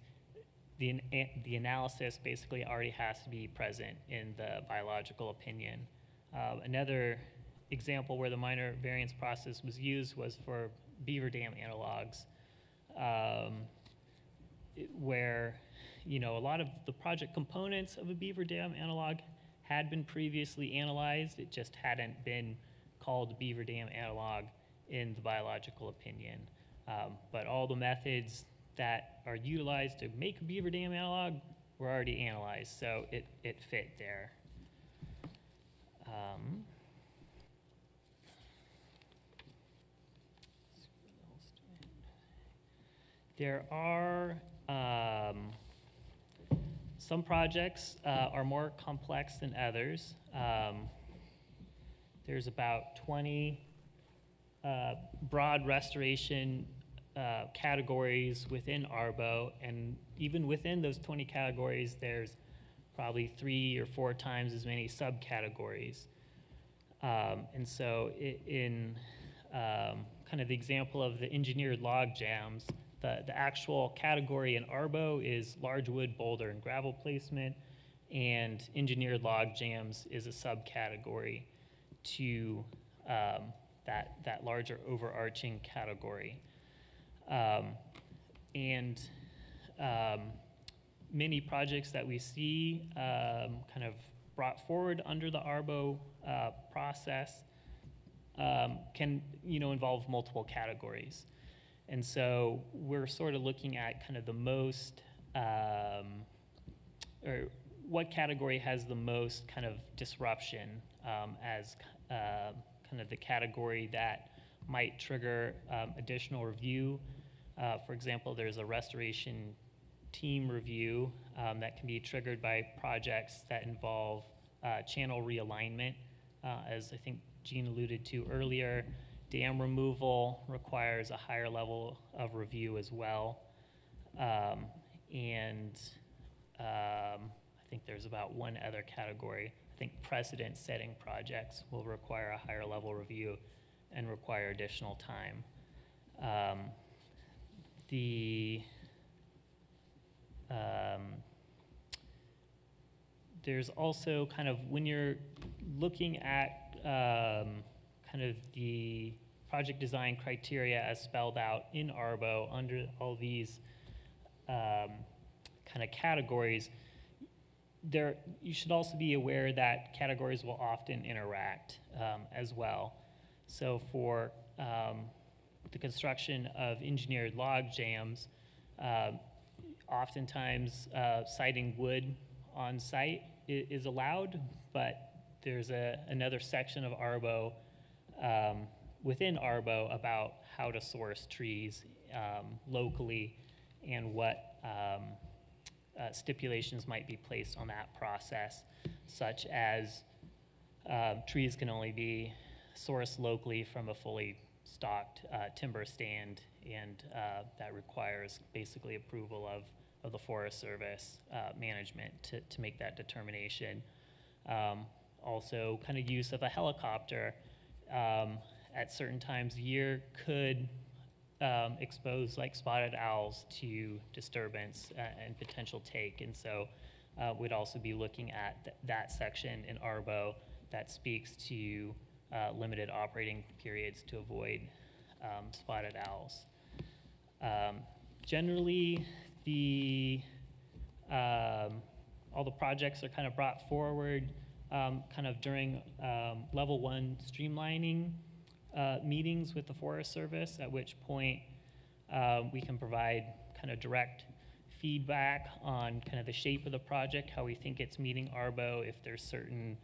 the analysis basically already has to be present in the biological opinion. Another example where the minor variance process was used was for beaver dam analogs, where a lot of the project components of a beaver dam analog had been previously analyzed. It just hadn't been called beaver dam analog in the biological opinion. But all the methods that are utilized to make a beaver dam analog were already analyzed, so it fit there. There are some projects are more complex than others. There's about 20 broad restoration categories within ARBO, and even within those 20 categories, there's probably 3 or 4 times as many subcategories. And so in kind of the example of the engineered log jams, the actual category in ARBO is large wood, boulder, and gravel placement, and engineered log jams is a subcategory to that larger overarching category. Many projects that we see kind of brought forward under the ARBO process can involve multiple categories. And so we're sort of looking at kind of the most, or what category has the most kind of disruption as kind of the category that might trigger additional review. For example, there's a restoration team review that can be triggered by projects that involve channel realignment. As I think Gene alluded to earlier, dam removal requires a higher level of review as well. I think there's about one other category. I think precedent-setting projects will require a higher level review and require additional time. There's also kind of, when you're looking at kind of the project design criteria as spelled out in ARBO under all these kind of categories, you should also be aware that categories will often interact as well. So for the construction of engineered log jams, oftentimes siting wood on site is allowed, but there's another section of ARBO within ARBO about how to source trees locally and what stipulations might be placed on that process, such as trees can only be sourced locally from a fully stocked timber stand, and that requires basically approval of the Forest Service management to make that determination. Also, kind of use of a helicopter at certain times a year could expose like spotted owls to disturbance and potential take, and so we'd also be looking at that section in ARBO that speaks to limited operating periods to avoid spotted owls. Generally, all the projects are kind of brought forward kind of during level 1 streamlining meetings with the Forest Service, at which point we can provide kind of direct feedback on kind of the shape of the project, how we think it's meeting ARBO, if there's certain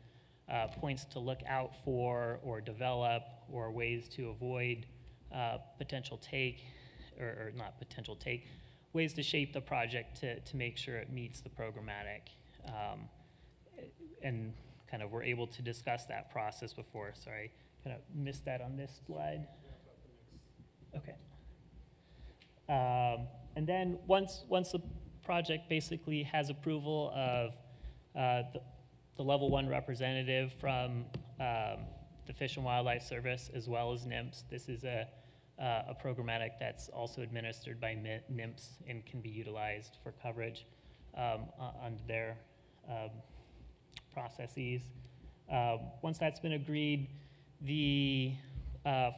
points to look out for or develop, or ways to avoid potential take, or not potential take, ways to shape the project to make sure it meets the programmatic. And kind of we're able to discuss that process before. Sorry, kind of missed that on this slide. Okay. And then once the project basically has approval of the level 1 representative from the Fish and Wildlife Service as well as NIMS, this is a programmatic that's also administered by NIMS and can be utilized for coverage on their processes. Once that's been agreed, the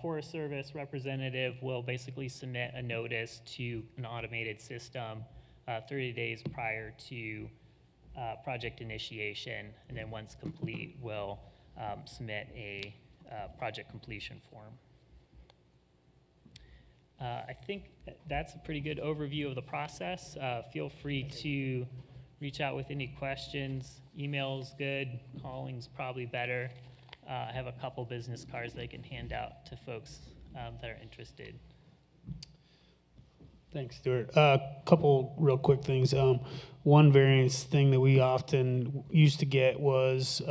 Forest Service representative will basically submit a notice to an automated system 30 days prior to project initiation, and then once complete, will submit a project completion form. I think that's a pretty good overview of the process. Feel free to reach out with any questions. Email's good, calling's probably better. I have a couple business cards that I can hand out to folks that are interested. Thanks, Stuart. Couple real quick things. One variance thing that we often used to get was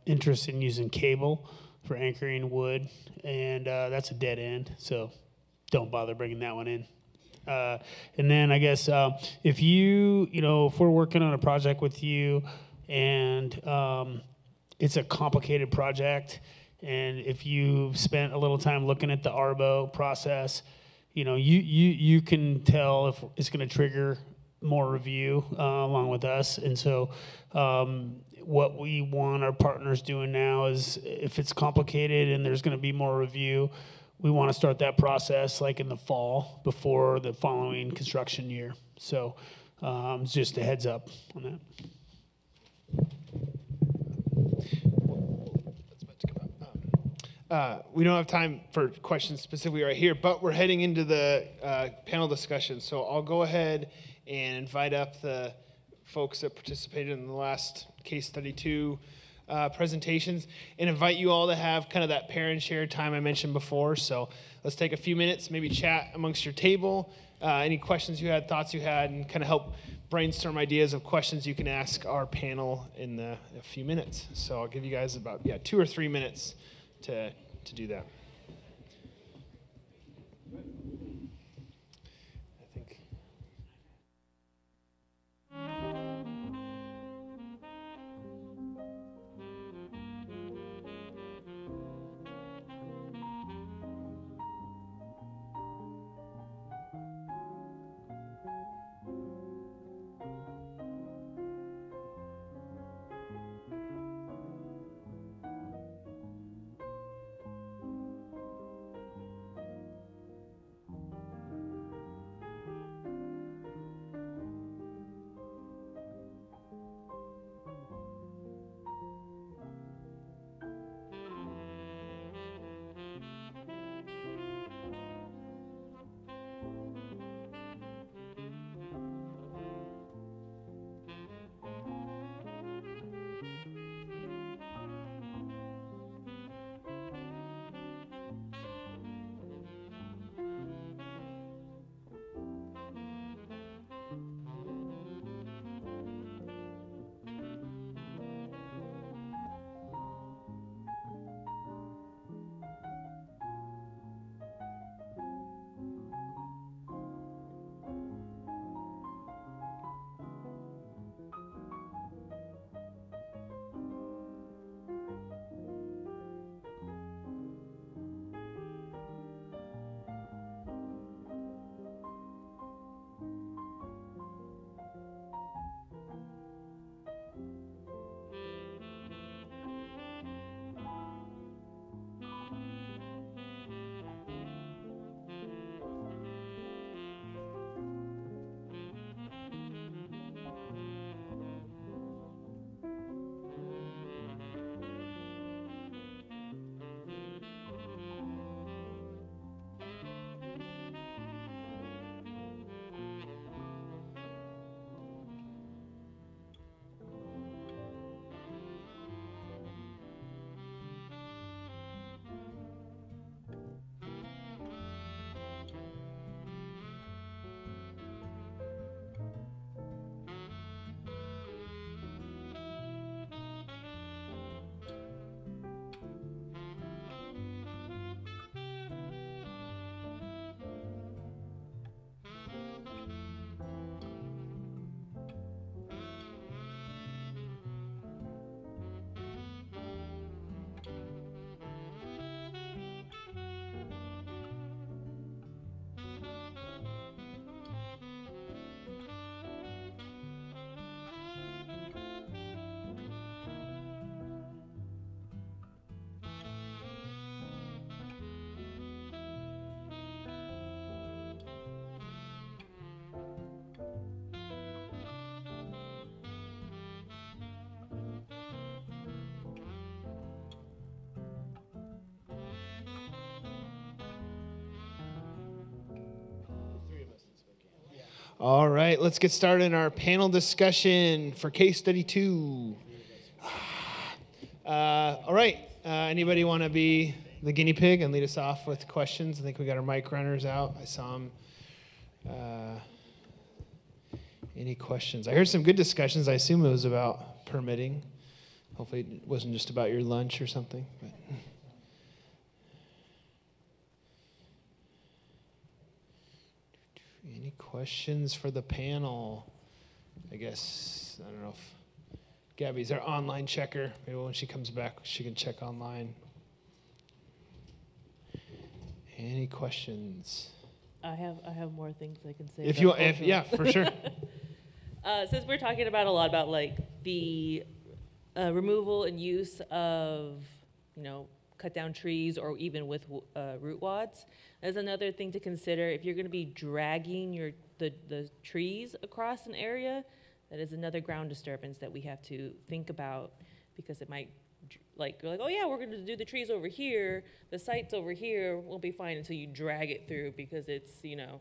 interest in using cable for anchoring wood, and that's a dead end, so don't bother bringing that one in. And then I guess if if we're working on a project with you and it's a complicated project, and if you spent a little time looking at the ARBO process, you can tell if it's going to trigger more review along with us. And so what we want our partners doing now is, if it's complicated and there's going to be more review, we want to start that process like in the fall before the following construction year. So just a heads up on that. We don't have time for questions specifically right here, but we're heading into the panel discussion. So I'll go ahead and invite up the folks that participated in the last case study 2 presentations, and invite you all to have kind of that pair and share time I mentioned before. So let's take a few minutes, maybe chat amongst your table, any questions you had, thoughts you had, and kind of help brainstorm ideas of questions you can ask our panel in a few minutes. So I'll give you guys about 2 or 3 minutes to do that. I think. All right, let's get started in our panel discussion for case study 2. All right, anybody want to be the guinea pig and lead us off with questions? I think we got our mic runners out. I saw them. Any questions? I heard some good discussions. I assume it was about permitting. Hopefully it wasn't just about your lunch or something. But. Any questions for the panel? I guess, I don't know if Gabby's our online checker. Maybe when she comes back, she can check online. Any questions? I have more things I can say. If you, yeah, for sure. Since we're talking about a lot about like the removal and use of, cut down trees or even with root wads, there's another thing to consider. If you're going to be dragging the trees across an area, that is another ground disturbance that we have to think about, because it might, you're like, oh yeah, we're going to do the trees over here, the site's over here, we'll be fine until you drag it through because it's, the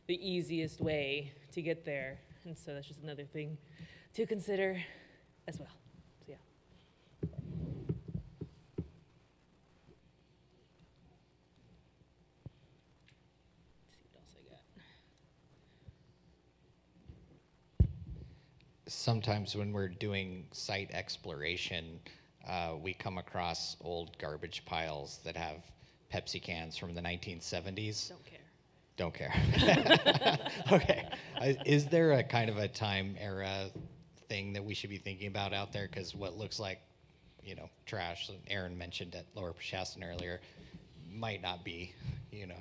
easiest way to get there. And so that's just another thing to consider as well. So yeah. Sometimes when we're doing site exploration, we come across old garbage piles that have Pepsi cans from the 1970s. Don't care. Okay. Is there a kind of a time era thing that we should be thinking about out there? Because what looks like, trash, Aaron mentioned at Lower Shaston earlier, might not be,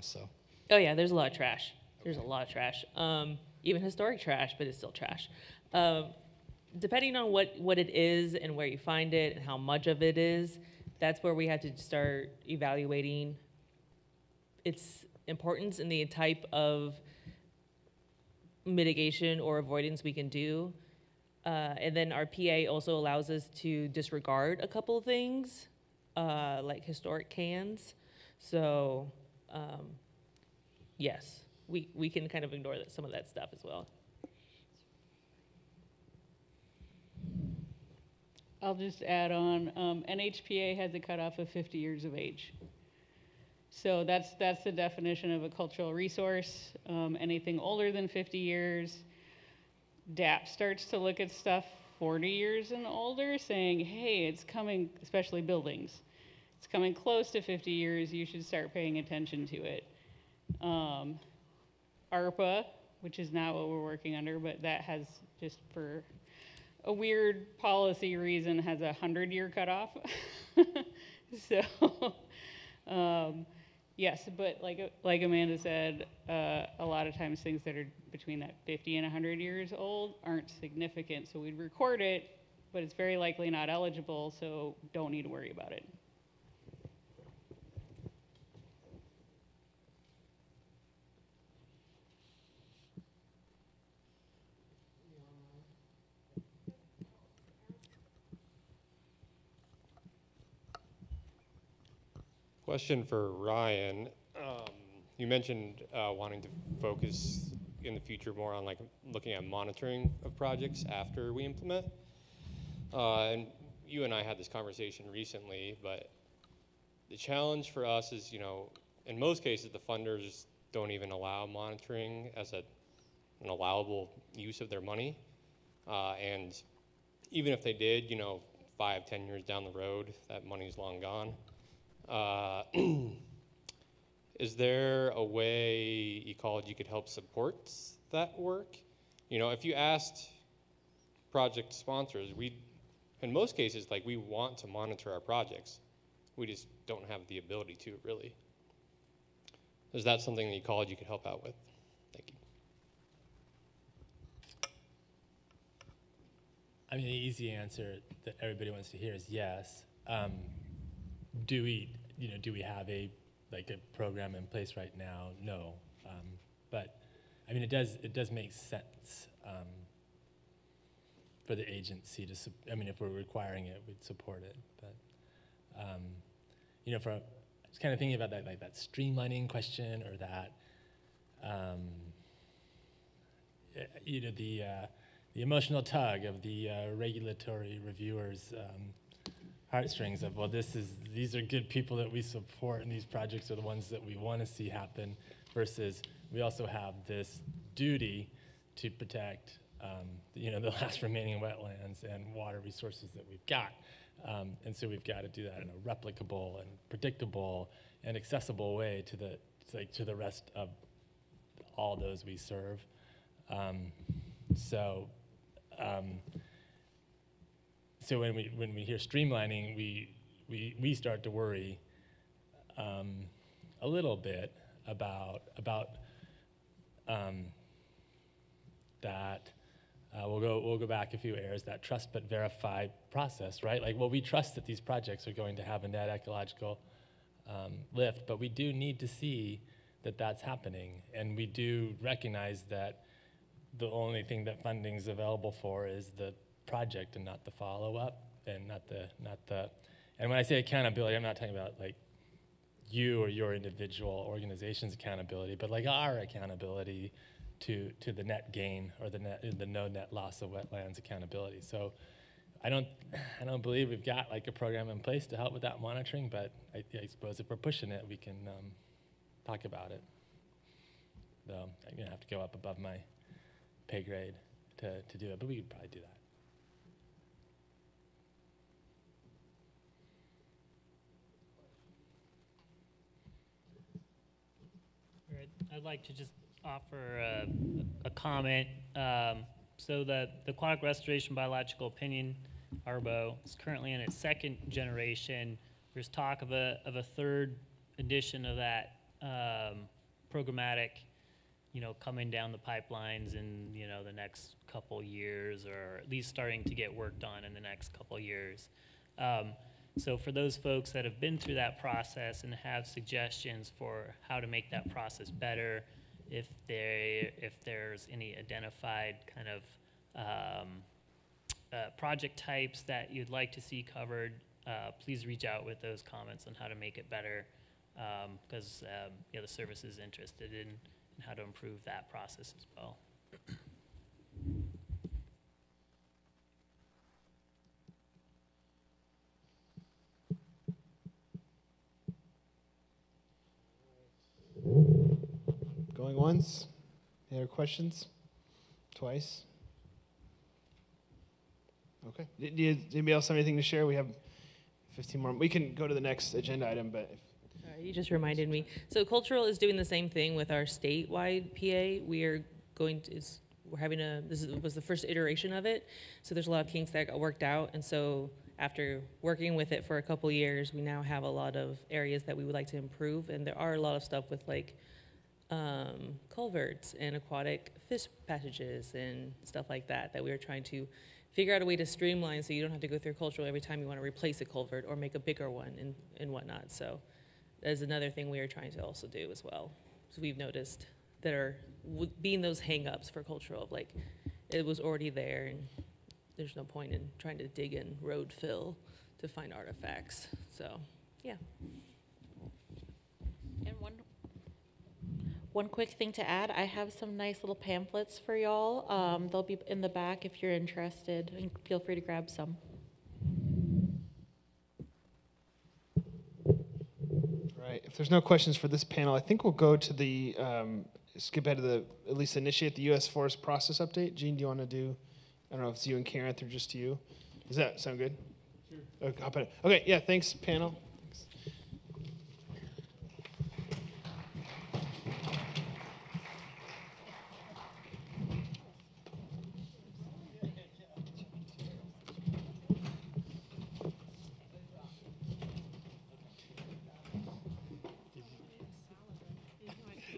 so. Oh yeah, there's a lot of trash. There's a lot of trash. Even historic trash, but it's still trash. Depending on what it is and where you find it and how much of it is, that's where we have to start evaluating its importance and the type of mitigation or avoidance we can do. And then our PA also allows us to disregard a couple of things, like historic cans. So yes, we can kind of ignore some of that stuff as well. I'll just add on, NHPA has a cutoff of 50 years of age. So that's the definition of a cultural resource. Anything older than 50 years, DAP starts to look at stuff 40 years and older, saying, hey, it's coming, especially buildings, it's coming close to 50 years, you should start paying attention to it. ARPA, which is not what we're working under, but that has, just for a weird policy reason, has a 100-year cutoff. So, yes, but like Amanda said, a lot of times things that are between that 50 and 100 years old aren't significant. So we'd record it, but it's very likely not eligible, so don't need to worry about it. Question for Ryan. You mentioned wanting to focus in the future more on looking at monitoring of projects after we implement. And you and I had this conversation recently, but the challenge for us is, in most cases, the funders don't even allow monitoring as an allowable use of their money. And even if they did, 5-10 years down the road, that money's long gone. Is there a way Ecology could help support that work? If you asked project sponsors, in most cases, we want to monitor our projects. We just don't have the ability to, really. Is that something that Ecology could help out with? Thank you. I mean, the easy answer that everybody wants to hear is yes. Do we have a program in place right now? No, but I mean, it does make sense for the agency to. If we're requiring it, we'd support it. But I was kind of thinking about that streamlining question, or that the emotional tug of the regulatory reviewers' heartstrings of, well, these are good people that we support, and these projects are the ones that we want to see happen, versus we also have this duty to protect the last remaining wetlands and water resources that we've got. And so we've got to do that in a replicable and predictable and accessible way to the rest of all those we serve. So when we hear streamlining, we start to worry a little bit about that. We'll go back a few errors, that trust but verify process, right? Like, well, we trust that these projects are going to have a net ecological lift, but we do need to see that that's happening, and we do recognize that the only thing that funding is available for is the project and not the follow-up, and not the. And when I say accountability, I'm not talking about like you or your individual organization's accountability, but like our accountability to the net gain or the no net loss of wetlands accountability. So I don't believe we've got like a program in place to help with that monitoring, but I suppose if we're pushing it, we can talk about it. Though I'm gonna have to go up above my pay grade to do it, but we could probably do that. All right. I'd like to just offer a comment. So the Aquatic Restoration Biological Opinion, ARBO, is currently in its second generation. There's talk of a third edition of that programmatic, coming down the pipelines in, the next couple years, or at least starting to get worked on in the next couple years. So for those folks that have been through that process and have suggestions for how to make that process better, if there's any identified kind of project types that you'd like to see covered, please reach out with those comments on how to make it better, because the service is interested in how to improve that process as well. Going once? Any other questions? Twice? Okay. Anybody else have anything to share? We have 15 more. We can go to the next agenda item, but Sorry, you just reminded me. So Cultural is doing the same thing with our statewide PA. We're having this was the first iteration of it. So there's a lot of kinks that got worked out. And so after working with it for a couple years, we now have a lot of areas that we would like to improve. And there are a lot of stuff with like culverts and aquatic fish passages and stuff like that we are trying to figure out a way to streamline, so you don't have to go through Cultural every time you want to replace a culvert or make a bigger one and whatnot. So that's another thing we are trying to also do as well. So we've noticed that are being those hang-ups for Cultural, of like it was already there and there's no point in trying to dig in road fill to find artifacts. So yeah. And one quick thing to add, I have some nice little pamphlets for y'all. They'll be in the back if you're interested, and feel free to grab some. right. If there's no questions for this panel, I think we'll go to the skip ahead to at least initiate the U.S. Forest process update. Gene, do you want to do? I don't know if it's you and Karen or just you. Does that sound good? Sure. Okay. Yeah. Thanks, panel.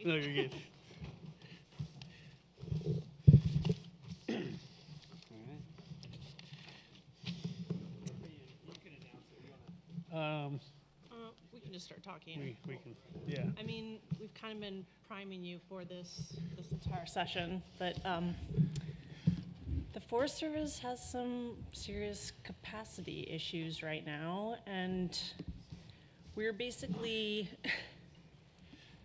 No, you're good. We can just start talking. We can, yeah. I mean, we've kind of been priming you for this entire session, but the Forest Service has some serious capacity issues right now, and we're basically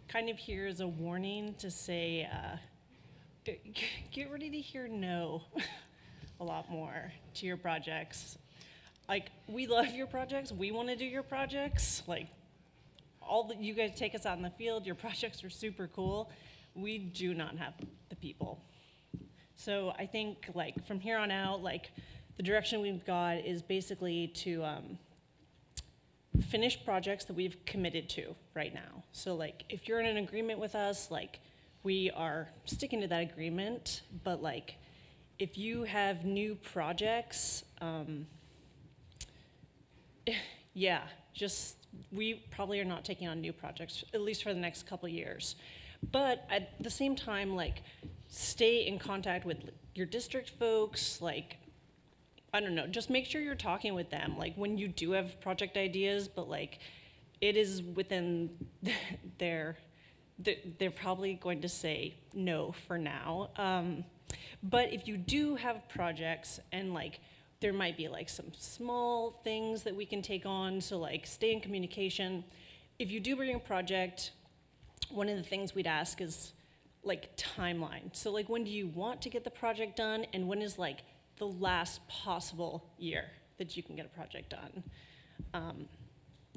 kind of here as a warning to say get ready to hear no a lot more to your projects. Like, we love your projects. We want to do your projects. Like, all that you guys take us out in the field, your projects are super cool. We do not have the people. So I think, like, from here on out, like, the direction we've got is basically to finish projects that we've committed to right now. So, like, if you're in an agreement with us, like, we are sticking to that agreement. But, like, if you have new projects, yeah, just, we probably are not taking on new projects, at least for the next couple years. But at the same time, like, stay in contact with your district folks, like, I don't know, just make sure you're talking with them, like, when you do have project ideas, but, like, it is within they're probably going to say no for now. But if you do have projects and, like, there might be, like, some small things that we can take on, so, like, stay in communication. If you do bring a project, one of the things we'd ask is, like, timeline. So, like, when do you want to get the project done, and when is, like, the last possible year that you can get a project done?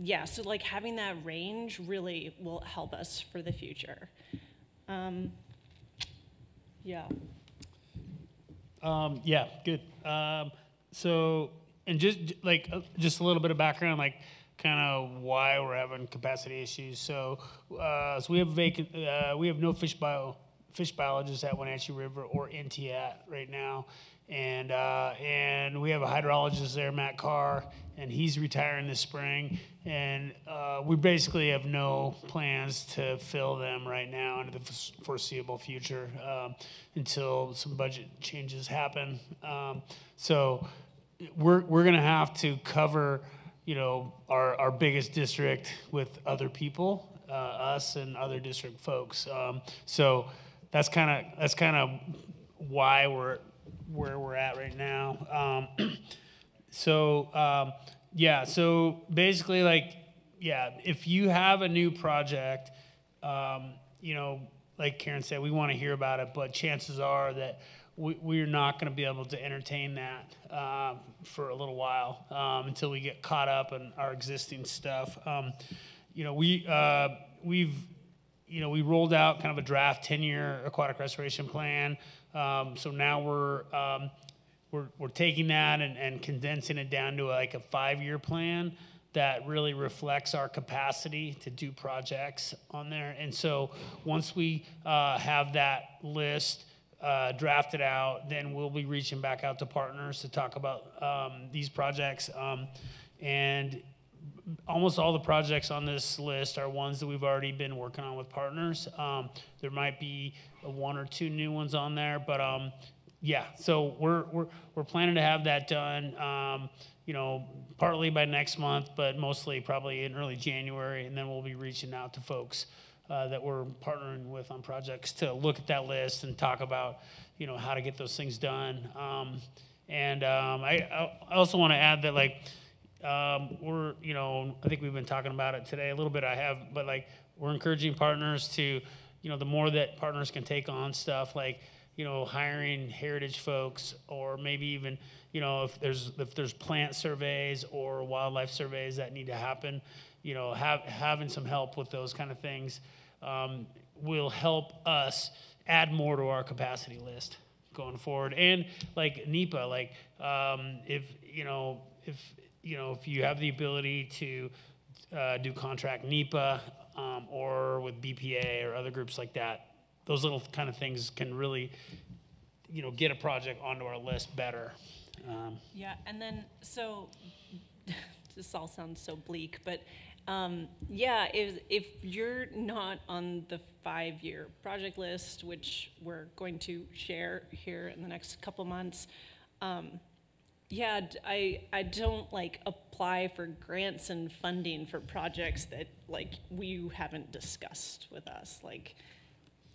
Yeah, so, like, having that range really will help us for the future. Yeah. Yeah, good. So, and just a little bit of background, like, kind of why we're having capacity issues. So we have no fish biologists at Wenatchee River or NTAT right now, and we have a hydrologist there, Matt Carr, and he's retiring this spring, and we basically have no plans to fill them right now into the foreseeable future until some budget changes happen. So we're going to have to cover, you know, our biggest district with other people, us and other district folks. So that's kind of why we're where we're at right now. Yeah. So basically, like, yeah, if you have a new project, you know, like Karen said, we want to hear about it, but chances are that we're not going to be able to entertain that for a little while until we get caught up in our existing stuff. You know, we rolled out kind of a draft 10-year aquatic restoration plan. So now we're taking that and condensing it down to like a 5-year plan that really reflects our capacity to do projects on there. And so once we have that list drafted out, then we'll be reaching back out to partners to talk about these projects. And almost all the projects on this list are ones that we've already been working on with partners. There might be 1 or 2 new ones on there, but yeah. So we're planning to have that done, you know, partly by next month, but mostly probably in early January, and then we'll be reaching out to folks that we're partnering with on projects to look at that list and talk about, you know, how to get those things done. I also want to add that, like, we're, you know, I think we've been talking about it today a little bit. But like, we're encouraging partners to, you know, the more that partners can take on stuff, like, you know, hiring heritage folks, or maybe even, you know, if there's plant surveys or wildlife surveys that need to happen, you know, having some help with those kind of things will help us add more to our capacity list going forward. And like NEPA, like if you have the ability to do contract NEPA or with BPA or other groups like that, those little kind of things can really, you know, get a project onto our list better. Yeah, and then, so, this all sounds so bleak, but yeah, if you're not on the 5-year project list, which we're going to share here in the next couple months, yeah, I don't, like, apply for grants and funding for projects that, like, you haven't discussed with us. Like,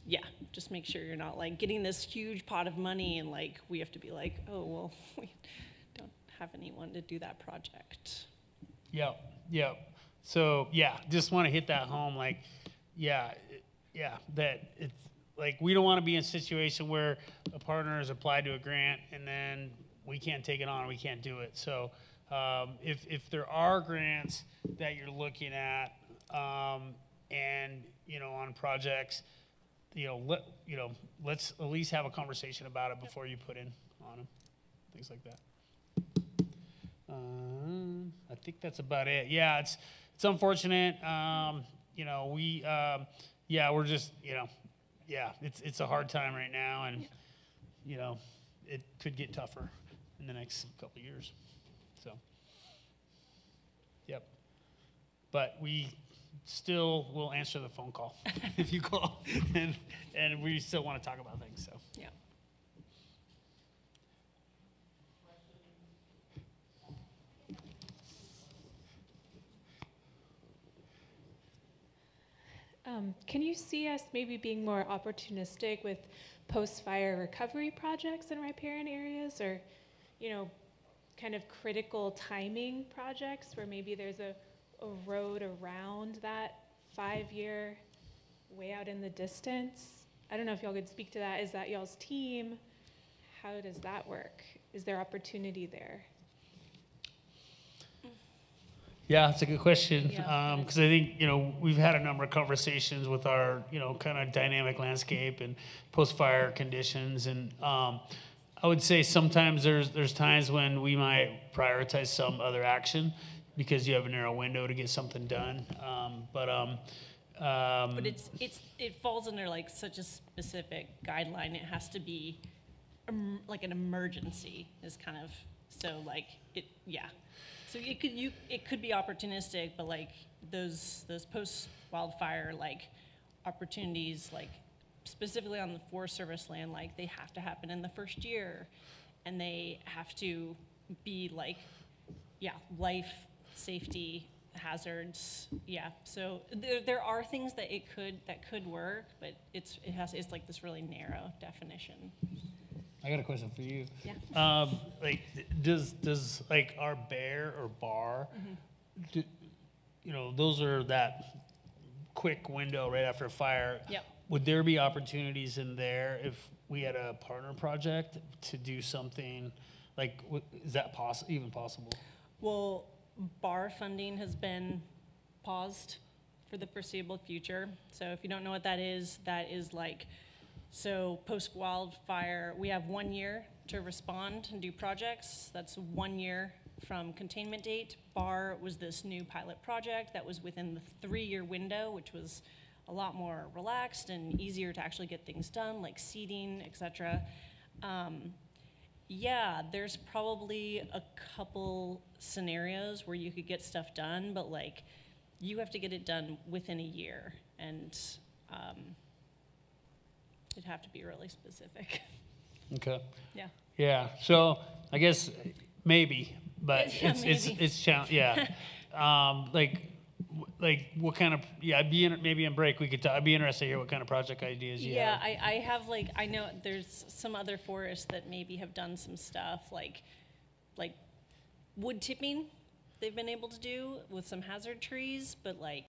yeah, just make sure you're not, like, getting this huge pot of money and, like, we have to be like, oh, well, we don't have anyone to do that project. Yep. So, yeah, just want to hit that home, like, yeah, that it's, like, we don't want to be in a situation where a partner has applied to a grant and then we can't take it on, we can't do it. So if there are grants that you're looking at, and, you know, on projects, let's at least have a conversation about it before you put in on them, things like that. I think that's about it. Yeah, it's unfortunate. We're just, it's a hard time right now, and it could get tougher in the next couple of years. So, yep. But we still will answer the phone call if you call, and we still want to talk about things. So, Yeah. Can you see us maybe being more opportunistic with post-fire recovery projects in riparian areas, or, kind of critical timing projects where maybe there's a road around that 5-year way out in the distance? I don't know if y'all could speak to that. Is that y'all's team? How does that work? Is there opportunity there? yeah, it's a good question, because I think, we've had a number of conversations with our, kind of dynamic landscape and post-fire conditions, and I would say sometimes there's times when we might prioritize some other action because you have a narrow window to get something done, but it falls under like such a specific guideline. It has to be like an emergency is kind of, so like it, yeah. So it could be opportunistic, but like those post wildfire like opportunities, like specifically on the Forest Service land, like they have to happen in the first year, and they have to be like, life safety hazards. Yeah, so there are things that could work, but it's like this really narrow definition. I got a question for you. Yeah. Does like our bear or bar, those are that quick window right after a fire. Yep. Would there be opportunities in there if we had a partner project to do something like, is that even possible? Well, bar funding has been paused for the foreseeable future. So if you don't know what that is like, so post-wildfire, we have 1 year to respond and do projects. That's 1 year from containment date. BAR was this new pilot project that was within the 3-year window, which was a lot more relaxed and easier to actually get things done, like seeding, et cetera. There's probably a couple scenarios where you could get stuff done, but like you have to get it done within a year, and it'd have to be really specific. Okay. Yeah. Yeah. So I guess maybe, but it's challenging. Yeah. Like what kind of, maybe in break we could I'd be interested to hear what kind of project ideas you have. I have I know there's some other forests that maybe have done some stuff like wood tipping they've been able to do with some hazard trees, but like